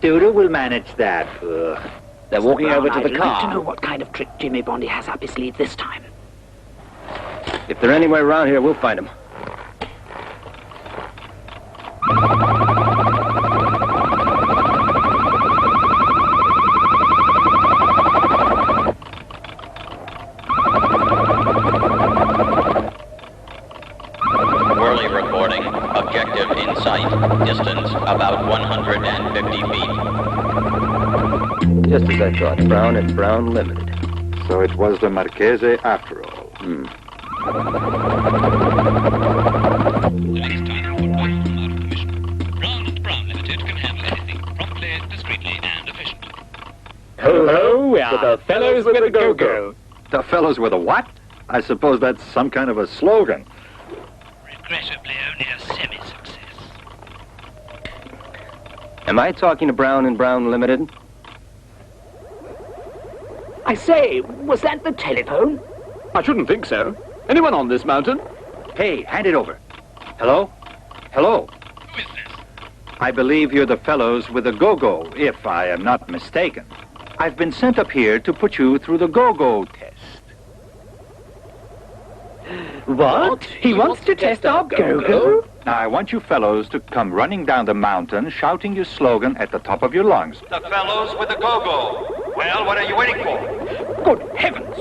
Dudu will manage that. They're walking over to the I'd like to car. know what kind of trick Jimmy Bondi has up his sleeve this time. If they're anywhere around here, we'll find them. Whirly reporting. Objective in sight. Distance about 150 feet. Just as I thought. Brown and Brown Limited. So it was the Marchese after all. The next time you put one from out of commission, Brown and Brown Limited can handle anything promptly, discreetly, and efficiently. Hello, we are the fellows with a go-go. The fellows with a what? I suppose that's some kind of a slogan. Regrettably, only a semi-success. Am I talking to Brown and Brown Limited? I say, was that the telephone? I shouldn't think so. Anyone on this mountain? Hey, hand it over. Hello? Hello? Who is this? I believe you're the fellows with the go-go, if I am not mistaken. I've been sent up here to put you through the go-go test. What? He wants to test our go-go? Now, I want you fellows to come running down the mountain, shouting your slogan at the top of your lungs. The fellows with the go-go. Well, what are you waiting for? Good heavens!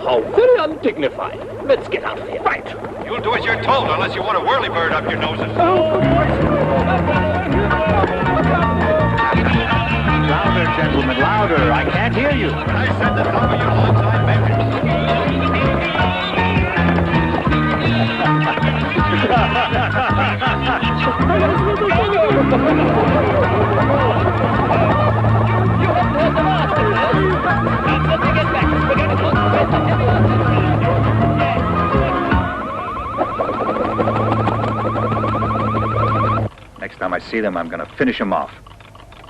How very undignified. Let's get out of here. Right. You'll do as you're told, unless you want a whirlybird up your noses. Louder, gentlemen, louder. I can't hear you. I said the top of your lungs, I meant it. Next time I see them, I'm going to finish them off.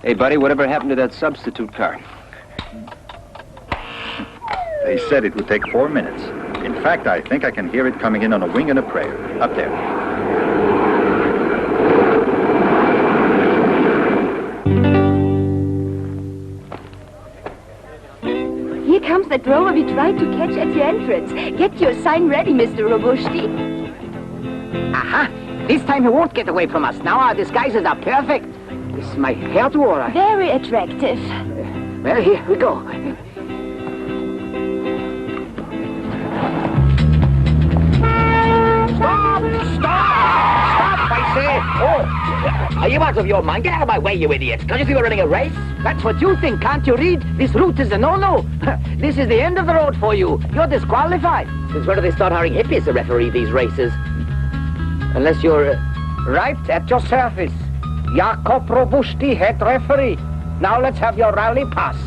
Hey, buddy, whatever happened to that substitute car? They said it would take 4 minutes. In fact, I think I can hear it coming in on a wing and a prayer. Up there. Here comes that drover we tried to catch at the entrance. Get your sign ready, Mr. Robusti. Aha! This time he won't get away from us. Now our disguises are perfect. Is my hair too all right? Very attractive. Well, here we go. Stop, I say! Oh, are you out of your mind? Get out of my way, you idiot. Don't you think we're running a race? That's what you think, can't you read? This route is a no-no. This is the end of the road for you. You're disqualified. Since when do they start hiring hippies to referee these races? Unless you're right at your service. Jakob Robusti, head referee. Now let's have your rally pass.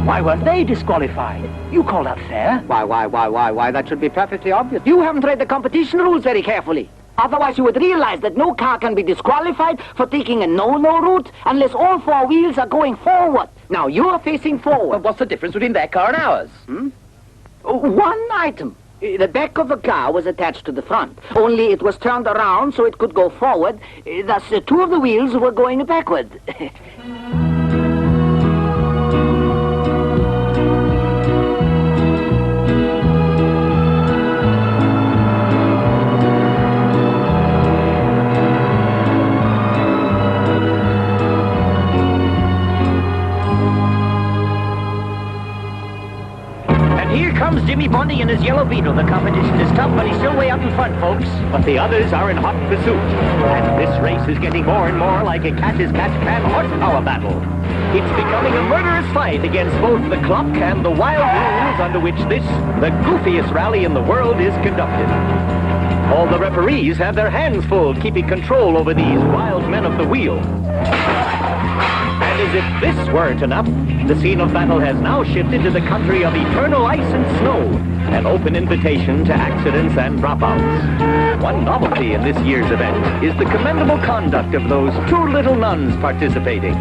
Why weren't they disqualified? You call that fair? Why? That should be perfectly obvious. You haven't read the competition rules very carefully. Otherwise you would realize that no car can be disqualified for taking a no-no route unless all four wheels are going forward. Now you're facing forward. But what's the difference between their car and ours? One item. The back of the car was attached to the front. Only it was turned around so it could go forward. Thus, two of the wheels were going backward. Comes Jimmy Bundy in his yellow Beetle. The competition is tough, but he's still way up in front, folks. But the others are in hot pursuit. And this race is getting more and more like a catch-as-catch-can horsepower battle. It's becoming a murderous fight against both the clock and the wild rules under which this, the goofiest rally in the world, is conducted. All the referees have their hands full keeping control over these wild men of the wheel. And as if this weren't enough, the scene of battle has now shifted to the country of eternal ice and snow, an open invitation to accidents and dropouts. One novelty in this year's event is the commendable conduct of those two little nuns participating.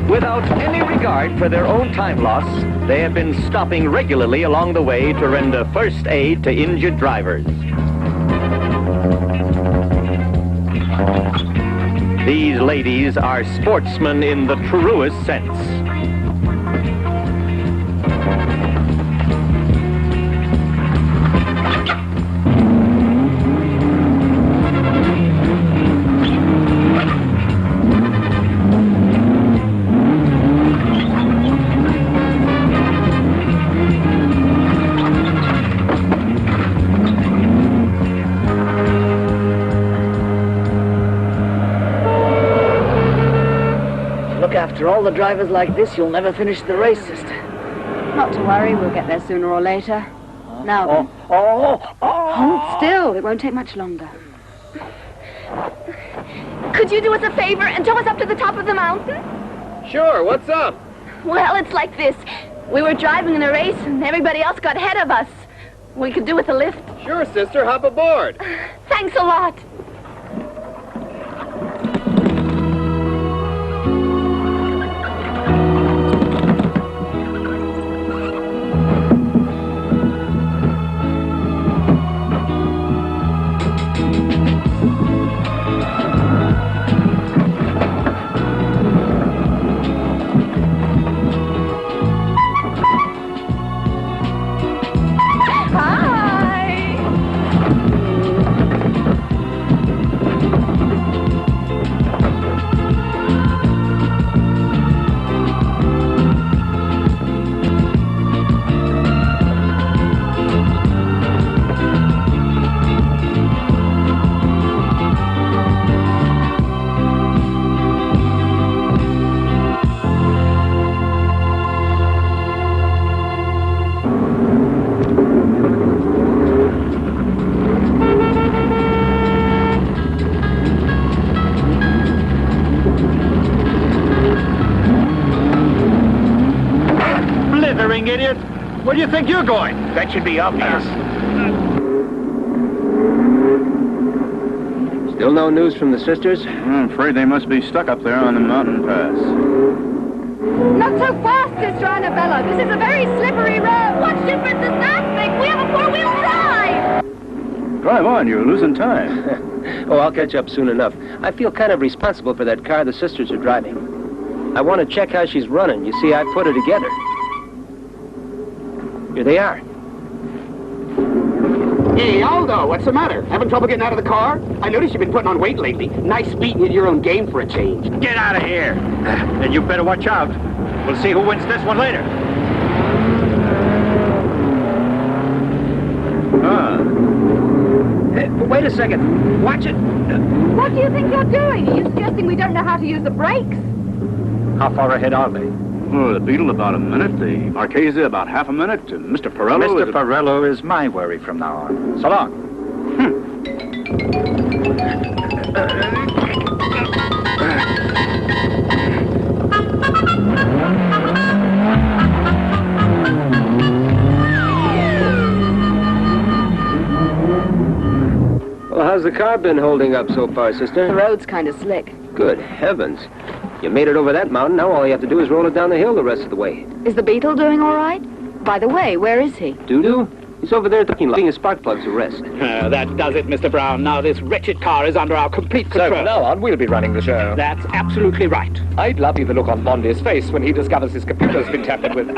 Without any regard for their own time loss, they have been stopping regularly along the way to render first aid to injured drivers. These ladies are sportsmen in the truest sense. After all the drivers like this, you'll never finish the race, sister. Not to worry, we'll get there sooner or later. Now then. Hold still, it won't take much longer. Could you do us a favor and tow us up to the top of the mountain? Sure, what's up? Well, it's like this. We were driving in a race and everybody else got ahead of us. We could do with a lift. Sure, sister, hop aboard. Thanks a lot. Idiot! Where do you think you're going? That should be obvious. Still no news from the sisters? I'm afraid they must be stuck up there on the mountain pass. Not so fast, Sister Annabella. This is a very slippery road. What difference does that make? We have a four-wheel drive. Drive on, you're losing time. Oh, I'll catch up soon enough. I feel kind of responsible for that car the sisters are driving. I want to check how she's running. You see, I put her together. Here they are. Hey, Aldo, what's the matter? Having trouble getting out of the car? I noticed you've been putting on weight lately. Nice beating at your own game for a change. Get out of here. And you better watch out. We'll see who wins this one later. Hey, wait a second. Watch it. What do you think you're doing? Are you suggesting we don't know how to use the brakes? How far ahead are they? Oh, the Beetle about a minute, the Marchese about half a minute, and Mr. Pirello Mr. Pirello is my worry from now on. So long. Well, how's the car been holding up so far, sister? The road's kind of slick. Good heavens. You made it over that mountain. Now all you have to do is roll it down the hill the rest of the way. Is the Beetle doing all right? By the way, where is he? Doo-doo? He's over there at the parking lot, getting his spark plugs to rest. That does it, Mr. Brown. Now this wretched car is under our complete control. So from now on, we'll be running the show. That's absolutely right. I'd love you the look on Bondi's face when he discovers his computer's been tampered with.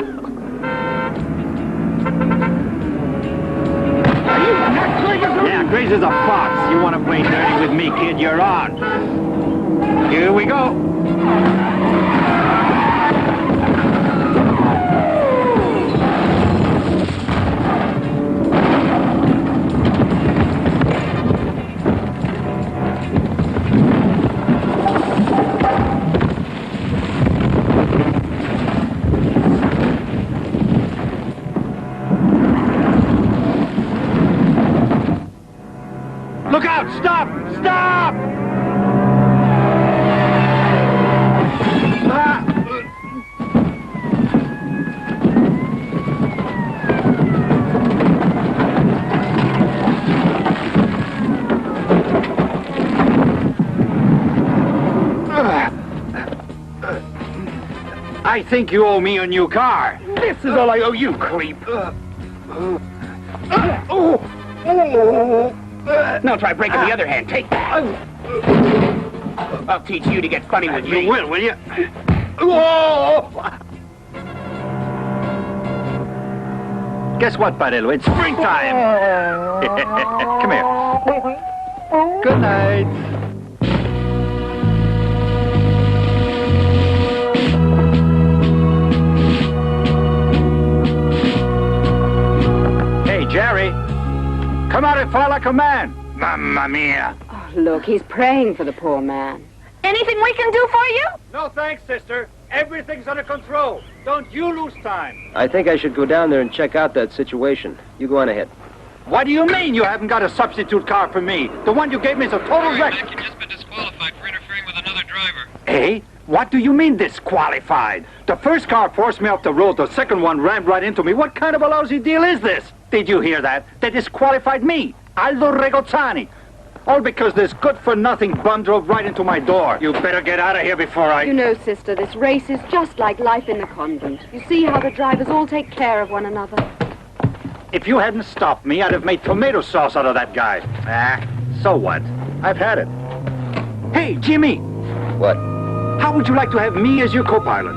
Yeah, crazy as a fox. You want to play dirty with me, kid? You're on. Here we go. Look out! Stop! Stop! I think you owe me a new car. This is all I owe you, creep. Now try breaking the other hand. Take that. I'll teach you to get funny with me. You will you? Guess what, Barello? It's springtime. Come here. Good night. Hey, Jerry. Come out and fly like a man. Mamma mia. Oh, look, he's praying for the poor man. Anything we can do for you? No thanks, sister. Everything's under control. Don't you lose time. I think I should go down there and check out that situation. You go on ahead. What do you mean you haven't got a substitute car for me? The one you gave me is a total wreck. You've just been disqualified for interfering with another driver. Eh? What do you mean disqualified? The first car forced me off the road. The second one rammed right into me. What kind of a lousy deal is this? Did you hear that? They disqualified me, Aldo Regozzani. All because this good-for-nothing bum drove right into my door. You better get out of here before I... You know, sister, this race is just like life in the convent. You see how the drivers all take care of one another. If you hadn't stopped me, I'd have made tomato sauce out of that guy. So what? I've had it. Hey, Jimmy! What? How would you like to have me as your co-pilot?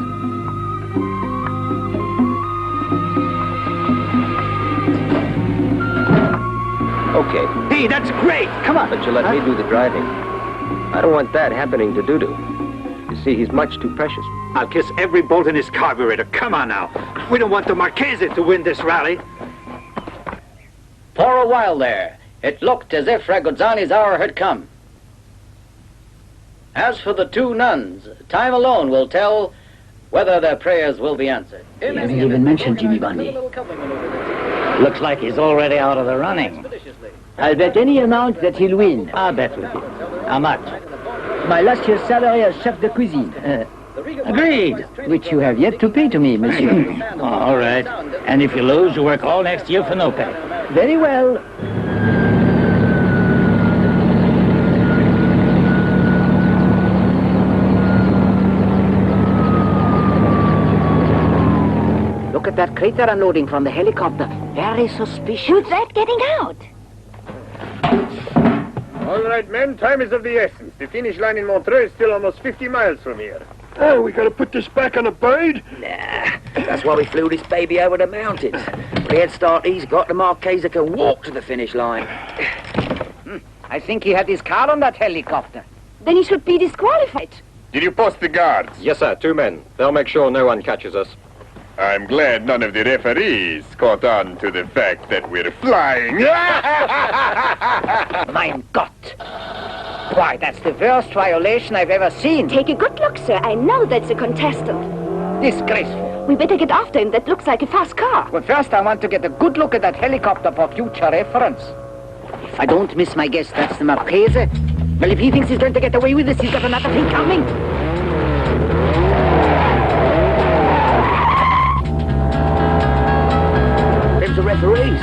Okay. Hey, that's great! Come on! But you let me do the driving. I don't want that happening to Doo-Doo. You see, he's much too precious. I'll kiss every bolt in his carburetor. Come on now. We don't want the Marchese to win this rally. For a while there, it looked as if Regozzani's hour had come. As for the two nuns, time alone will tell whether their prayers will be answered. He hasn't even mentioned Jimmy Bundy. Looks like he's already out of the running. I'll bet any amount that he'll win. I'll bet with you. How much? My last year's salary as chef de cuisine. Agreed. Which you have yet to pay to me, monsieur. All right. And if you lose, you work all next year for no pay. Very well. at that crater unloading from the helicopter. Very suspicious. Who's that getting out? All right, men, time is of the essence. The finish line in Montreux is still almost 50 miles from here. Oh, we gotta put this back on a bird? Nah, that's why we flew this baby over the mountains. With the head start he's got, the Marchesa can walk to the finish line. I think he had his car on that helicopter. Then he should be disqualified. Did you post the guards? Yes, sir. 2 men. They'll make sure no one catches us. I'm glad none of the referees caught on to the fact that we're flying. Mein Gott! Why, that's the worst violation I've ever seen. Take a good look, sir. I know that's a contestant. Disgraceful. We better get after him. That looks like a fast car. Well, first I want to get a good look at that helicopter for future reference. If I don't miss my guess, that's the Marchese. Well, if he thinks he's going to get away with this, he's got another thing coming. There's the referees.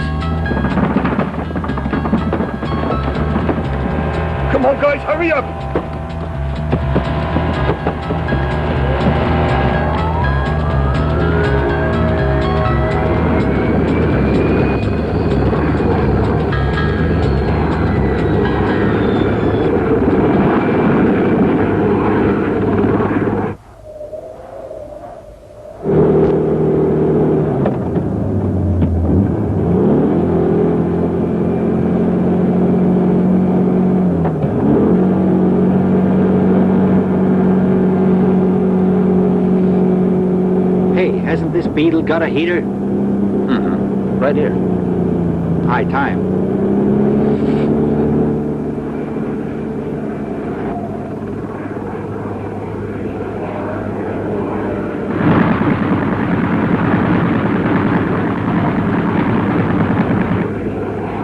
Come on, guys, hurry up! Hasn't this Beetle got a heater? Mm-hmm. Right here. High time.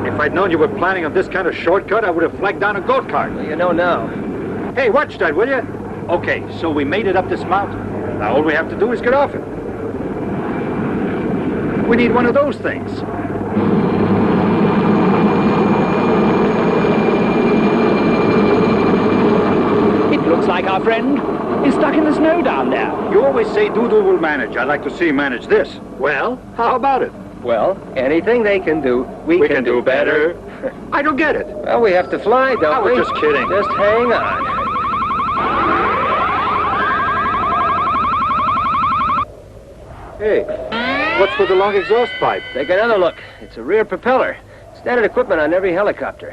If I'd known you were planning on this kind of shortcut, I would have flagged down a goat cart. Well, you know now. Hey, watch that, will you? Okay, so we made it up this mountain. Now all we have to do is get off it. We need one of those things. It looks like our friend is stuck in the snow down there. You always say Doodle will manage. I'd like to see him manage this. Well, how about it? Well, anything they can do, we can do better. I don't get it. Well, we have to fly, don't we? I was just kidding. Just hang on. Hey, what's with the long exhaust pipe? Take another look. It's a rear propeller. Standard equipment on every helicopter.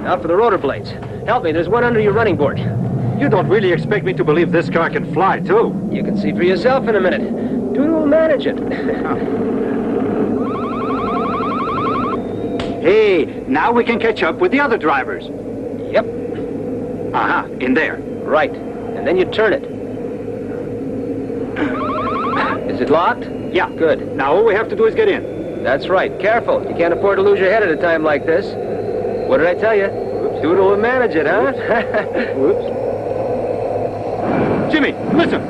Now for the rotor blades. Help me, there's one under your running board. You don't really expect me to believe this car can fly, too? You can see for yourself in a minute. Doodle will manage it. Hey, now we can catch up with the other drivers. Yep. Uh-huh, in there. Right, and then you turn it. Is it locked? Yeah. Good. Now all we have to do is get in. That's right. Careful. You can't afford to lose your head at a time like this. What did I tell you? Doodle will manage it, huh? Whoops. Jimmy, listen.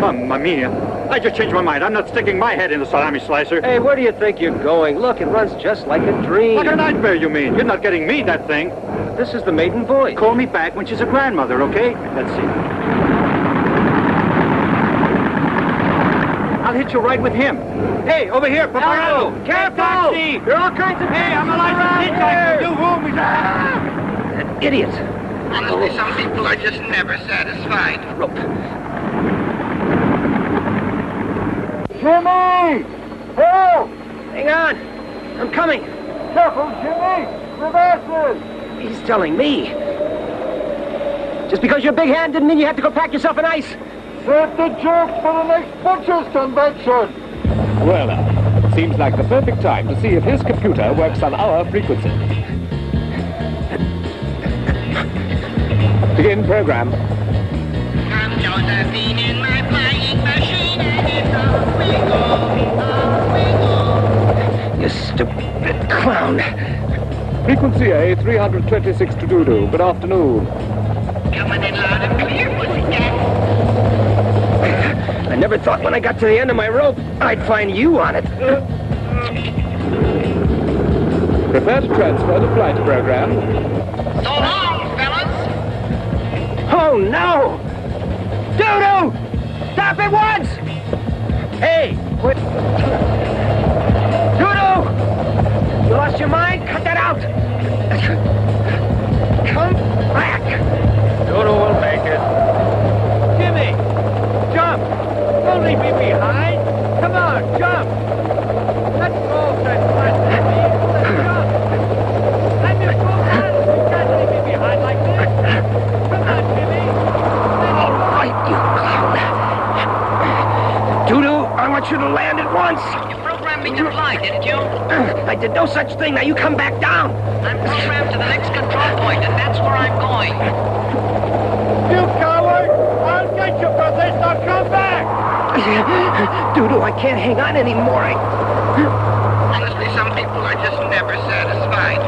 Mamma mia. I just changed my mind. I'm not sticking my head in the salami slicer. Hey, where do you think you're going? Look, it runs just like a dream. Like a nightmare, you mean? You're not getting me that thing. This is the maiden voyage. Call me back when she's a grandmother, okay? Let's see. I'll hit you right with him. Hey, over here, Paparazzo! Careful! Taxi! There are all kinds of... Hey, I'm a licensed hitchhiker. You whom is That idiot. Honestly, some people are just never satisfied. Rope. Jimmy! Help! Hang on. I'm coming. Careful, Jimmy! Reverses! He's telling me. Just because you're big-handed didn't mean you have to go pack yourself in ice. Save the jokes for the next Butcher's convention! Well, now, seems like the perfect time to see if his computer works on our frequency. Begin program. I'm Josephine in my flying machine, and it's off we go, You stupid clown. Frequency A, 326 to Doodoo. Good afternoon. coming in loud and clear, pussycat. I never thought when I got to the end of my rope, I'd find you on it. Prepare to transfer the flight program. So long, fellas. Oh, no! Doodoo! up at once! Hey! Wait. Doodoo! You lost your mind? Cut that out! Come back! Doodoo will make it. Jimmy! Jump! Don't leave me behind! Come on, jump! Let's go, Fred. Let's jump! I'm your co-pilot. You can't leave me behind like this. Come on, Jimmy! All right, you clown. Doodoo, I want you to land at once. You programmed me to fly, didn't you? I did no such thing. Now you come back down. I'm programmed to the next control point, and that's where I'm going. You coward! I'll get you for this. Now come back! Doodoo, I can't hang on anymore. Honestly, some people are just never satisfied.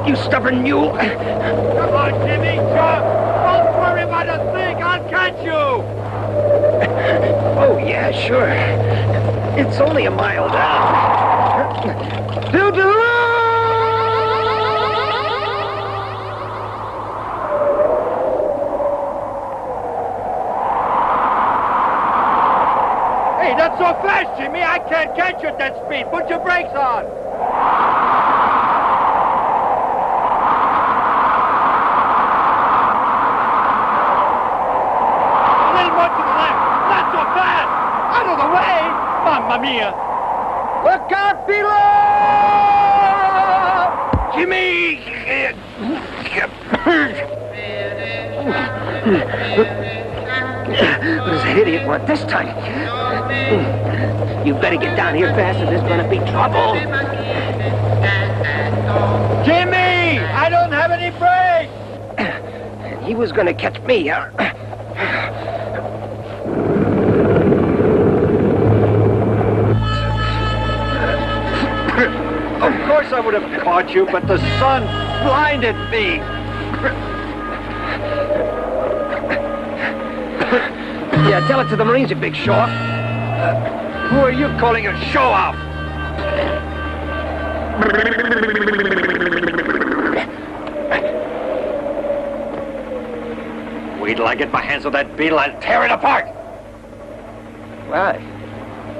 You stubborn mule. Come on, Jimmy, jump! Don't worry about a thing. I'll catch you! Oh, yeah, sure. It's only a mile down. Doodoo! Hey, not so fast, Jimmy. I can't catch you at that speed. Put your brakes on. A little more to the left. Not so fast. Out of the way. Mamma mia. Look out below! Jimmy! What does that idiot want this time? You better get down here fast or there's gonna be trouble. Jimmy! I don't have any brakes! And he was gonna catch me, huh? Of course I would have caught you, but the sun blinded me. Yeah, tell it to the Marines, you big show-off. Who are you calling a show-off? Wait till I get my hands on that beetle, I'll tear it apart. Why?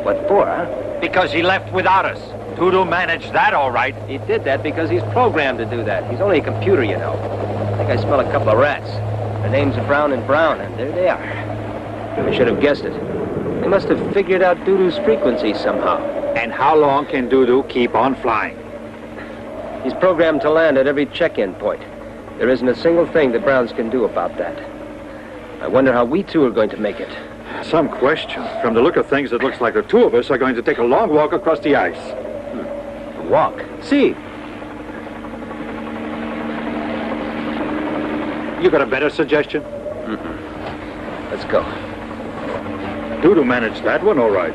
What for, huh? Because he left without us. Doodoo managed that all right. He did that because he's programmed to do that. He's only a computer, you know. I think I smell a couple of rats. Their names are Brown and Brown, and there they are. I should have guessed it. They must have figured out Doodoo's frequency somehow. And how long can Doodoo keep on flying? He's programmed to land at every check-in point. There isn't a single thing the Browns can do about that. I wonder how we two are going to make it. Some question. From the look of things, it looks like the two of us are going to take a long walk across the ice. A walk? See. You got a better suggestion? Let's go. Doodoo managed that one all right.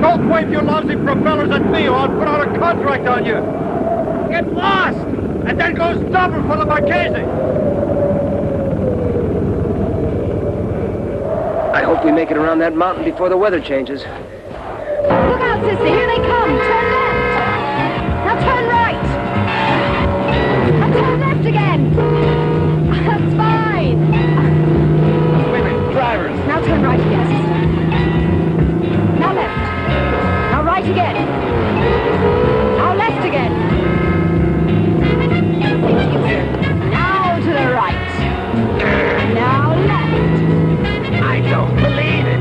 Don't wave your lousy propellers at me or I'll put out a contract on you. Get lost! And then go double for the Marchese. I hope we make it around that mountain before the weather changes. Look out, Sissy. Here they come. Turn left. Now turn right. And turn left again. That's fine. Women, drivers. Now turn right again, sister. Now left. Now right again. Now left again. Now to the right. Now left. I don't believe it.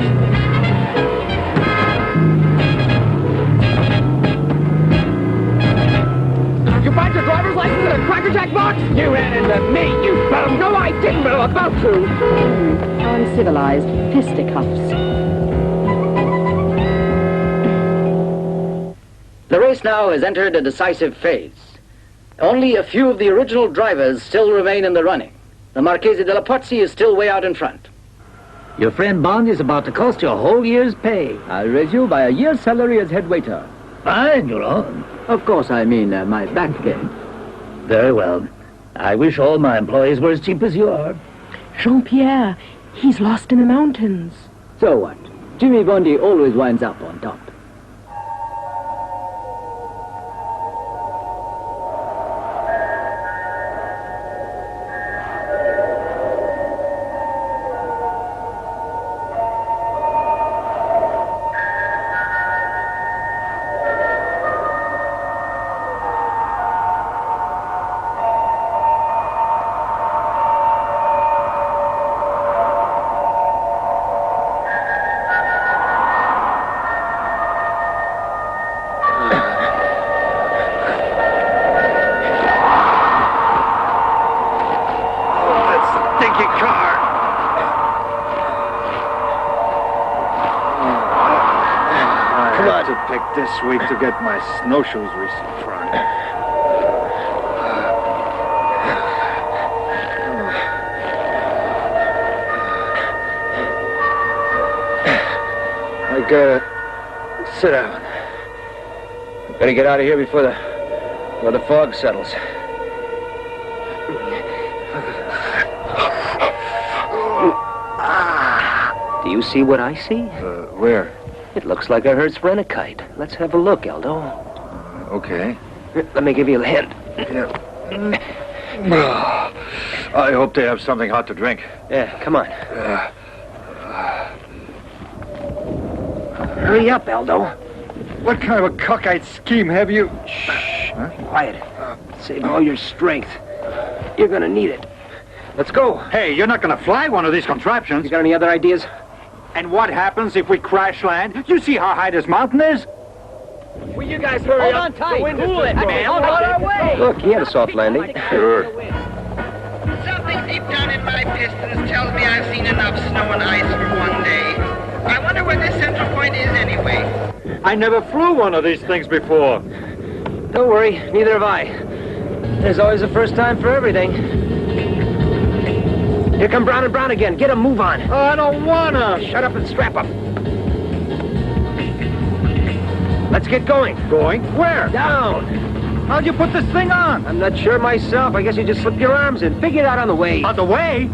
You find your driver's license in a Cracker Jack box? You ran into me, you bum! No, I didn't, but I'm about to! How uncivilized. Fisticuffs. The race now has entered a decisive phase. Only a few of the original drivers still remain in the running. The Marchese della Pozzi is still way out in front. Your friend Bond is about to cost you a whole year's pay. I'll raise you by a year's salary as head waiter. Fine, you're on. Of course, I mean my back game. Very well. I wish all my employees were as cheap as you are. Jean-Pierre, he's lost in the mountains. So what? Jimmy Bondi always winds up on top. stinky car. Come on. To pick this week to get my snowshoes retried. I gotta sit down. Better get out of here before the fog settles. Do you see what I see? Where? It looks like a Hertz Renakite. Let's have a look, Aldo. Okay. Let me give you a hand. I hope they have something hot to drink. Yeah, come on. Hurry up, Aldo. What kind of a cockeyed scheme have you? Shh. Huh? Quiet. Save all your strength. You're gonna need it. Let's go. Hey, you're not gonna fly one of these contraptions. You got any other ideas? And what happens if we crash land? You see how high this mountain is? Will you guys hurry up? Hold on tight. Cool it, man. On our way. Look, he had a soft landing. Sure. Something deep down in my pistons tells me I've seen enough snow and ice for one day. I wonder where this central point is anyway. I never flew one of these things before. Don't worry, neither have I. There's always a first time for everything. Here come Brown and Brown again. Get 'em, move on. Oh, I don't wanna. Shut up and strap up. Let's get going. Going? Where? Down. How'd you put this thing on? I'm not sure myself. I guess you just slip your arms in. Figure it out on the way. On the way?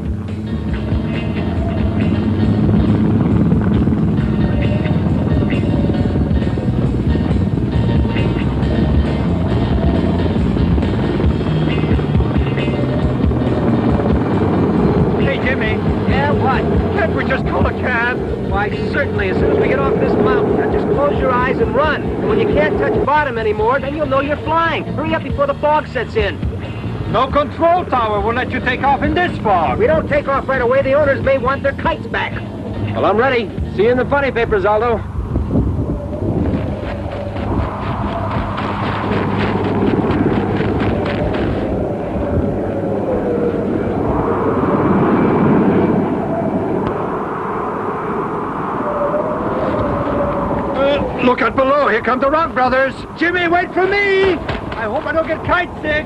Hey, Jimmy. Yeah, what? Can't we just call a cab? Why, certainly. As soon as we get off this mountain, now just close your eyes and run. And when you can't touch bottom anymore, then you'll know you're flying. Hurry up before the fog sets in. No control tower will let you take off in this fog. If we don't take off right away, the owners may want their kites back. Well, I'm ready. See you in the funny papers, Aldo. Look out below. Here come the Rock Brothers. Jimmy, wait for me. I hope I don't get kite sick.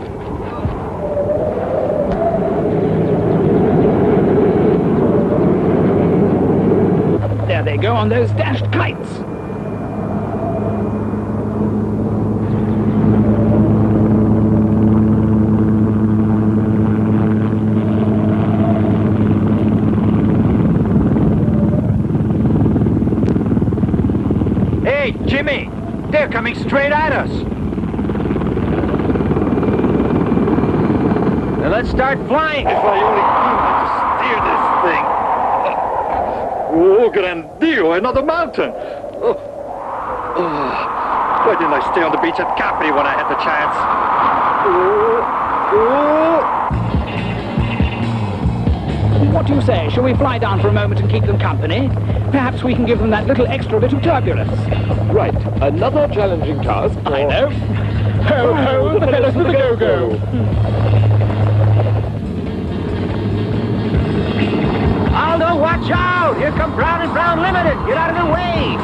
There they go on those dashed kites. Hey, Jimmy, they're coming straight at us. Now let's start flying. If I only knew how to steer this thing. Oh, grandio, another mountain. Why didn't I stay on the beach at Capri when I had the chance? What do you say? Shall we fly down for a moment and keep them company? Perhaps we can give them that little extra bit of turbulence. Right, another challenging task. I know. Ho, ho, the fellas with the go-go. Aldo, watch out! Here come Brown and Brown Limited. Get out of the way.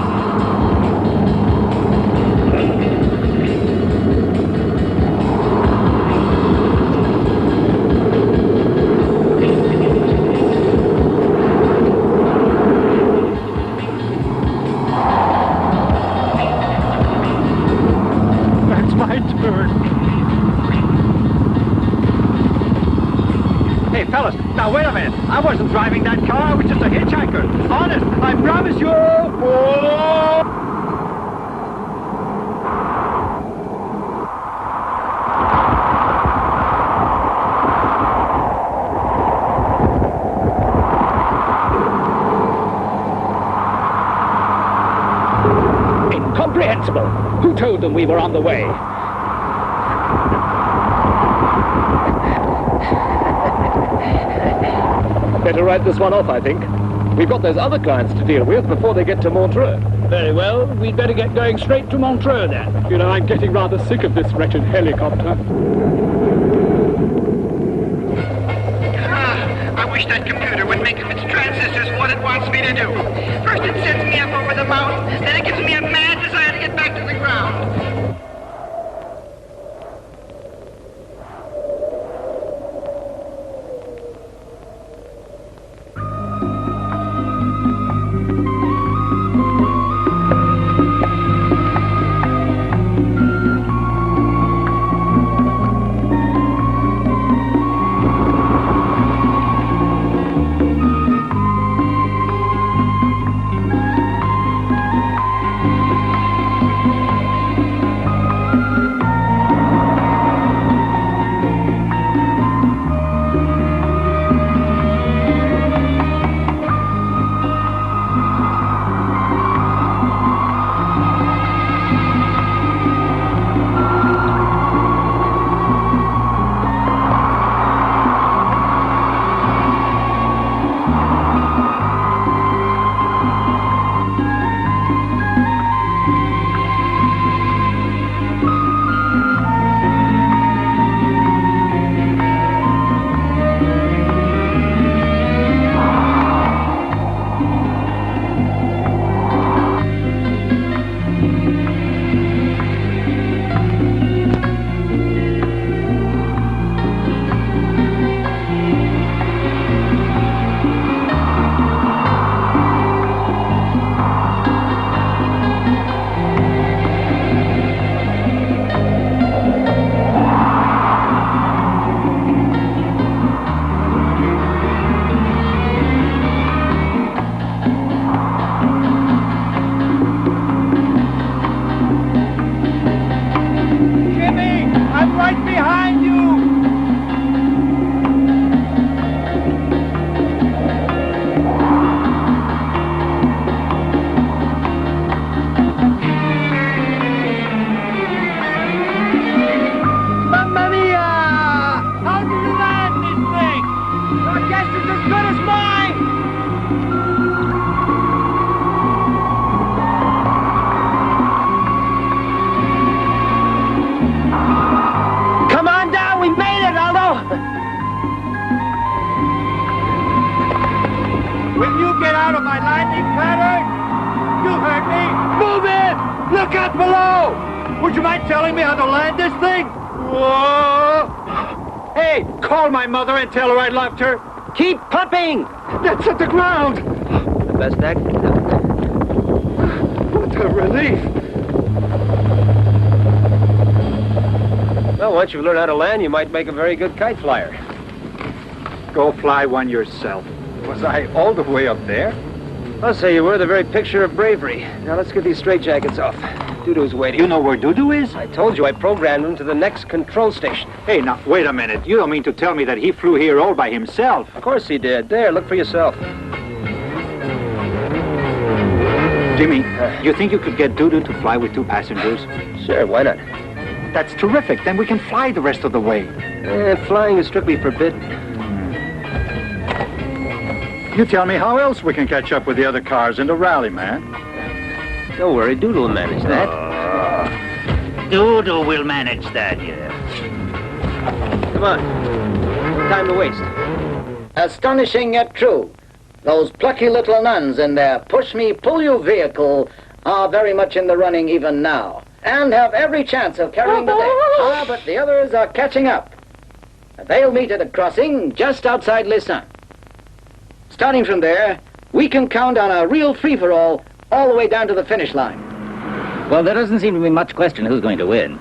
Hey, fellas, now wait a minute. I wasn't driving that car. I was just a hitchhiker. Honest, I promise you. Oh! Incomprehensible. Who told them we were on the way? Better write this one off, I think. We've got those other clients to deal with before they get to Montreux. Very well. We'd better get going straight to Montreux, then. You know, I'm getting rather sick of this wretched helicopter. I wish wish that computer would make of its transistors what it wants me to do. First it sends me up over the mountain, then it gives me a mad desire to get back to the ground. Look out below! Would you mind telling me how to land this thing? Whoa! Hey, call my mother and tell her I loved her. Keep pumping! That's at the ground! The best act? What a relief! Well, once you've learned how to land, you might make a very good kite flyer. Go fly one yourself. Was I all the way up there? I'll say you were the very picture of bravery. Now let's get these straitjackets off. Dudu's waiting. You know where Dudu is? I told you I programmed him to the next control station. Hey, now, wait a minute. You don't mean to tell me that he flew here all by himself? Of course he did. There, look for yourself. Jimmy, you think you could get Dudu to fly with 2 passengers? Sure, why not? That's terrific. Then we can fly the rest of the way. Flying is strictly forbidden. You tell me how else we can catch up with the other cars in the rally, man. Don't worry, Doodle will manage that. Doodle will manage that, yeah. Come on. No time to waste. Astonishing yet true. Those plucky little nuns in their push-me-pull-you vehicle are very much in the running even now, and have every chance of carrying the day. But the others are catching up. They'll meet at a crossing just outside Lissan. Starting from there, we can count on a real free-for-all all the way down to the finish line. Well, there doesn't seem to be much question who's going to win.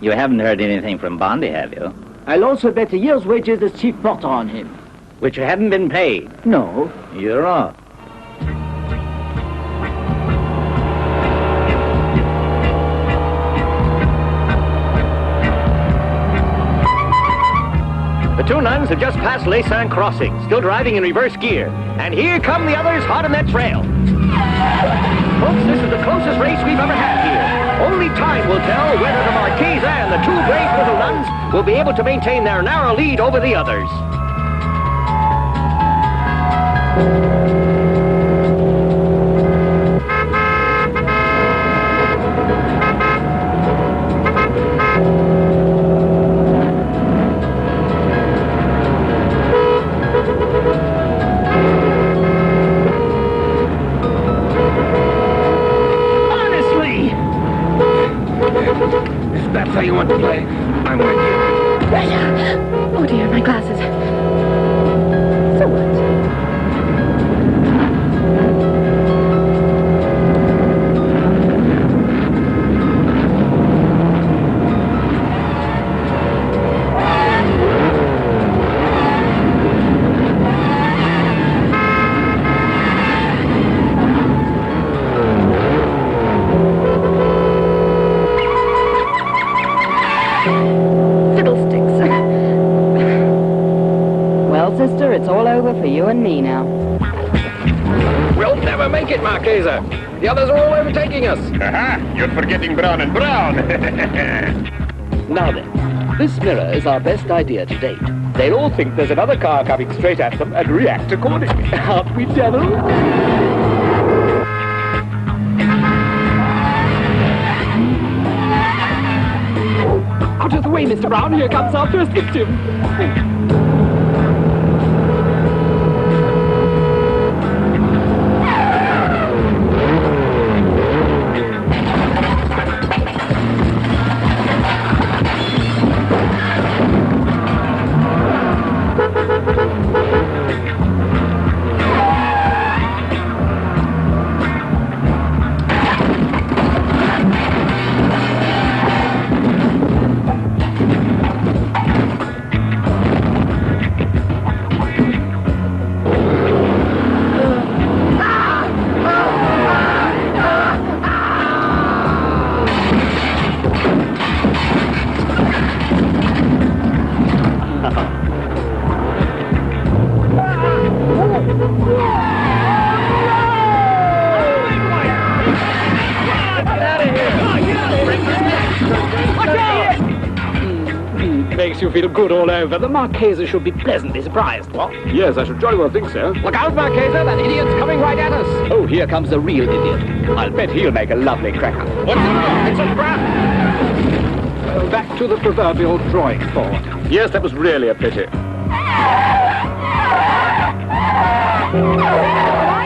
You haven't heard anything from Bondi, have you? I'll also bet a year's wages as chief porter on him. Which you haven't been paid. No. You're wrong. The 2 nuns have just passed Laysan Crossing, still driving in reverse gear. And here come the others hot on their trail. Folks, this is the closest race we've ever had here. Only time will tell whether the Marchesa and the 2 brave little nuns will be able to maintain their narrow lead over the others. sister, it's all over for you and me now. We'll never make it, Marchese. The others are all overtaking us. Aha! You're forgetting Brown and Brown. Now then, this mirror is our best idea to date. They'll all think there's another car coming straight at them and react accordingly. Aren't we, devil? Out of the way, Mr. Brown. Here comes our first victim. Makes you feel good all over. The Marchese should be pleasantly surprised. What? Yes, I should jolly well think so. Look out, Marchese, that idiot's coming right at us. Oh, here comes the real idiot. I'll bet he'll make a lovely cracker. What's it? It's a trap! Back to the proverbial drawing board. Yes, that was really a pity. Why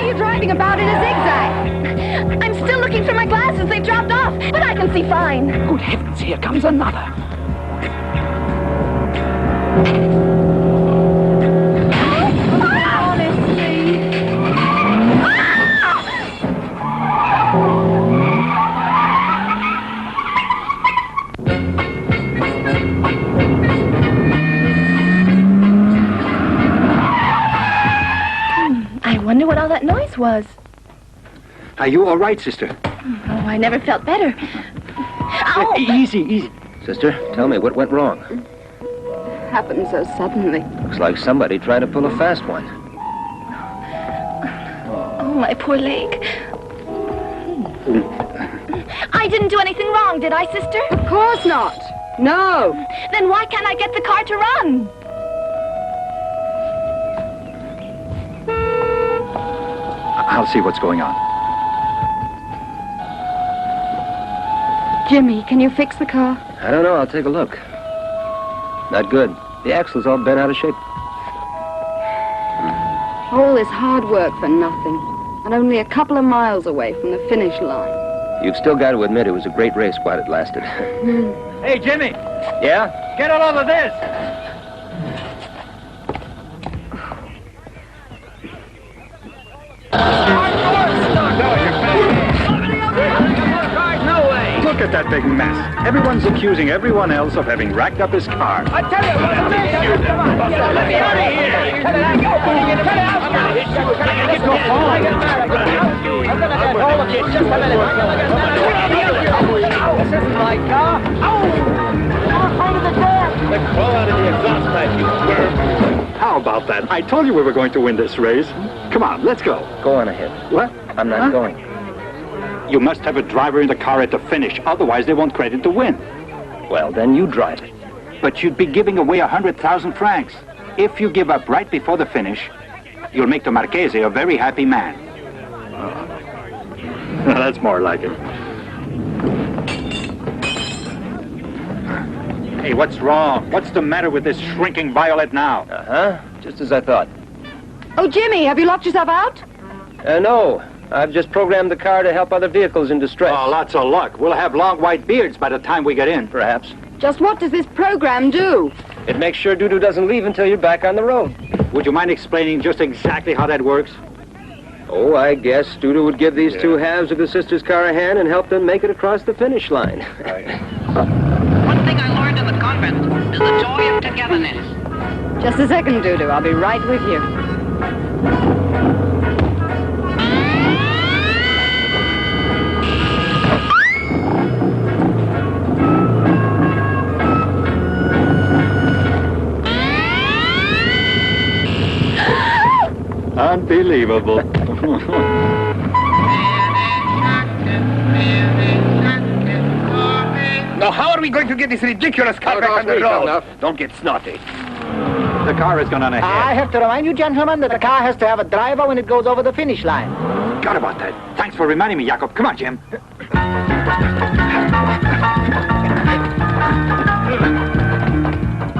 are you driving about in a zigzag? I'm still looking for my glasses. They dropped off, but I can see fine. Good heavens, here comes another. I wonder what all that noise was. Are you all right, sister? Oh, I never felt better. Ow! Easy. Sister, tell me, what went wrong? Happened so suddenly. Looks like somebody tried to pull a fast one. Oh, my poor leg. I didn't do anything wrong, did I, sister? Of course not. No. Then why can't I get the car to run? I'll see what's going on. Jimmy, can you fix the car? I don't know, I'll take a look. Not good. The axle's all bent out of shape. All this hard work for nothing. And only a couple of miles away from the finish line. You've still got to admit it was a great race while it lasted. Hey, Jimmy, Yeah? get a load of this. Look at that big mess. Everyone's accusing everyone else of having racked up his car. I tell you, let me out of here. Cut it out. I'm gonna get hold of you just a minute. This isn't my car. Then crawl out of the exhaust pipe, you squirm. How about that? I told you we were going to win this race. Come on, let's go. Go on ahead. What? I'm not going. You must have a driver in the car at the finish, otherwise they won't credit the win. Well, then you drive it. But you'd be giving away 100,000 francs. If you give up right before the finish, you'll make the Marchese a very happy man. That's more like it. Hey, what's wrong? What's the matter with this shrinking violet now? Uh-huh. Just as I thought. Oh, Jimmy, have you locked yourself out? No. I've just programmed the car to help other vehicles in distress. Oh, lots of luck. We'll have long white beards by the time we get in. Perhaps. Just what does this program do? It makes sure Doodoo doesn't leave until you're back on the road. Would you mind explaining just exactly how that works? Oh, I guess Doodoo would give these two halves of the sister's car a hand and help them make it across the finish line. One thing I learned in the convent is the joy of togetherness. Just a second, Doodoo. I'll be right with you. Unbelievable. Now, how are we going to get this ridiculous car back on the road? Don't get snotty. The car has gone on ahead. I have to remind you, gentlemen, that the car has to have a driver when it goes over the finish line. Forgot about that. Thanks for reminding me, Jacob. Come on, Jim.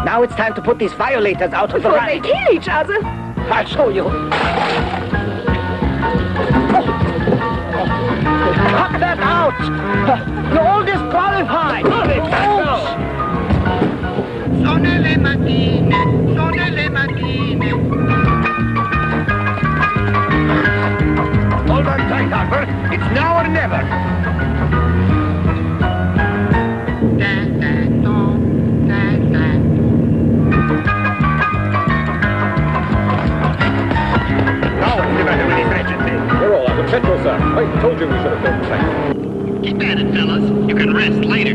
Now it's time to put these violators out of the Before run. they kill each other. I'll show you. Cut that out! You're all disqualified! Sono le mattine. Hold on tight, Harper. It's now or never. Now what's the matter with this wretched thing? We're all out of petrol, sir. I told you we should have filled the tank. Keep at it, fellas. You can rest later.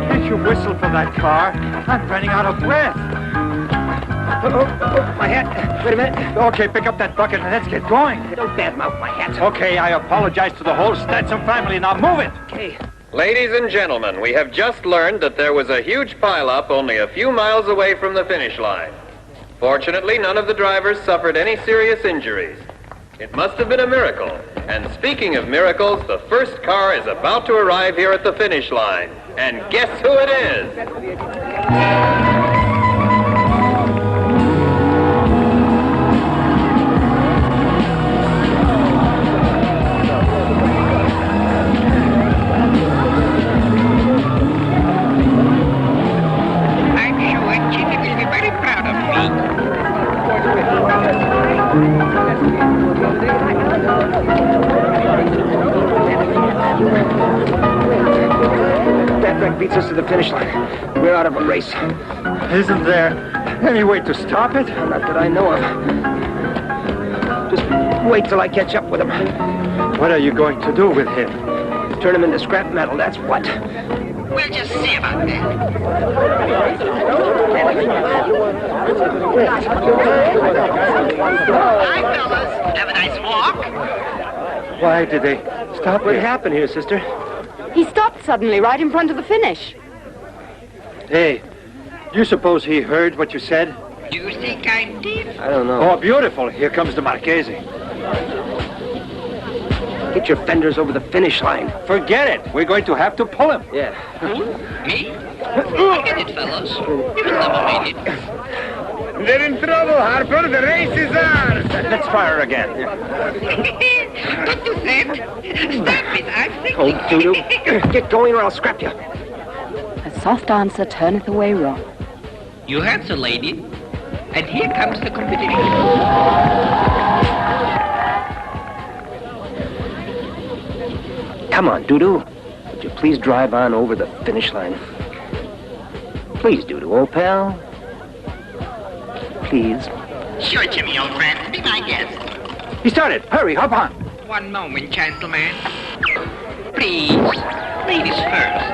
Can't you whistle for that car? I'm running out of breath. My hat. Wait a minute. Okay, pick up that bucket and let's get going. Don't badmouth my hat. Okay, I apologize to the whole Stetson family. Now move it. Okay. Ladies and gentlemen, we have just learned that there was a huge pileup only a few miles away from the finish line. Fortunately, none of the drivers suffered any serious injuries. It must have been a miracle. And speaking of miracles, the first car is about to arrive here at the finish line. And guess who it is? I'm sure Jimmy will be very proud of me. That wreck beats us to the finish line. We're out of a race. Isn't there any way to stop it? Not that I know of. Just wait till I catch up with him. What are you going to do with him? Turn him into scrap metal, that's what. We'll just see about that. Hi, fellas. Have a nice walk. Why did they stop What here? happened here, sister? He stopped suddenly right in front of the finish. Hey, you suppose he heard what you said? You think I did? I don't know. Oh, beautiful. Here comes the Marchese. Get your fenders over the finish line. Forget it. We're going to have to pull him. Yeah. Me? Forget it, fellas. You never made it. They're in trouble, Harper. The race is ours. Let's try her again. Don't do that. Stop it. I'm Oh, thinking. Doodoo. Get going or I'll scrap you. A soft answer turneth away wrath. You heard the lady. And here comes the competition. Come on, Doodoo. Would you please drive on over the finish line? Please, Doodoo, old pal. Please. Sure, Jimmy, old friend. Be my guest. He started. Hurry, hop on. One moment, gentlemen. Please. Ladies first.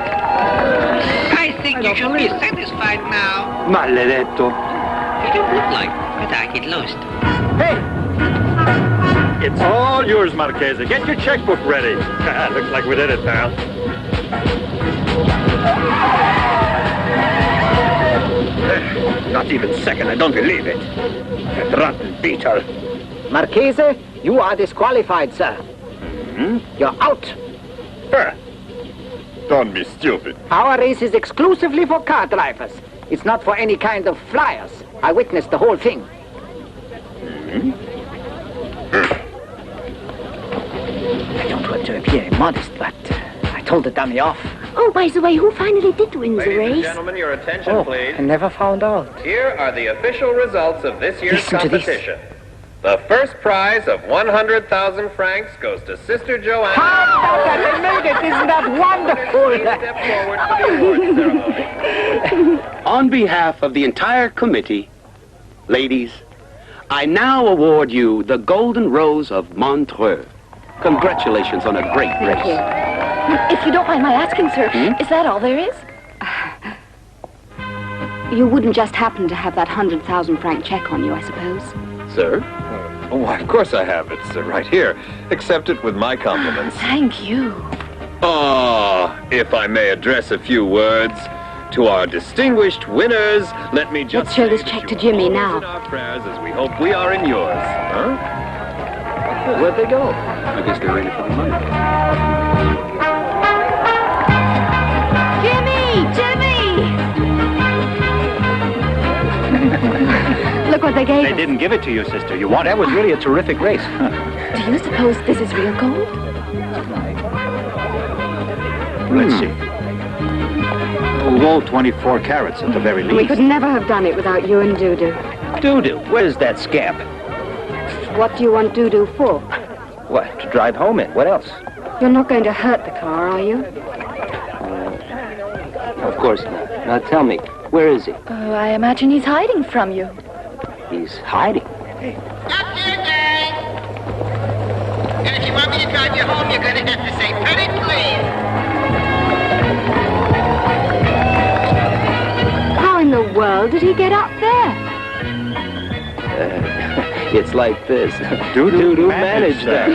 I think you should be satisfied now. Maledetto. You don't look like, but I get lost. Hey! It's all yours, Marchese. Get your checkbook ready. Looks like we did it, pal. Not even second. I don't believe it. That rotten beetle. Marchese, you are disqualified, sir. You're out. Don't be stupid. Our race is exclusively for car drivers. It's not for any kind of flyers. I witnessed the whole thing. I don't want to appear immodest, but I told the dummy off. Oh, by the way, who finally did win the Ladies and race? gentlemen, your attention, please. I never found out. Here are the official results of this year's Listen to this. competition. The first prize of 100,000 francs goes to Sister Joanna. How about that? They made it! Isn't that wonderful? Step forward for the award ceremony. On behalf of the entire committee, ladies, I now award you the Golden Rose of Montreux. Congratulations on a great Thank you. race. If you don't mind my asking, sir, is that all there is? You wouldn't just happen to have that 100,000 franc check on you, I suppose. Sir? Oh, why, of course I have. It's right here. Accept it with my compliments. Thank you. If I may address a few words to our distinguished winners, let me just Let's show this say check that to you Jimmy always now. in our prayers as we hope we are in yours. Huh? Where'd they go? I guess they're ready for the money. Jimmy! Look what they gave They us. didn't give it to you, sister. You want? That was really a terrific race. Do you suppose this is real gold? Let's see. Oh, 24 carats at the very least. We could never have done it without you and Dudu. Dudu, where's that scamp? What do you want Dudu for? What, to drive home in? What else? You're not going to hurt the car, are you? Of course not. Now tell me, where is he? Oh, I imagine he's hiding from you. He's hiding. Stop here, gang! And if you want me to drive you home, you're gonna have to say, "Pretty please." How in the world did he get up there? It's like this. Dudu managed that.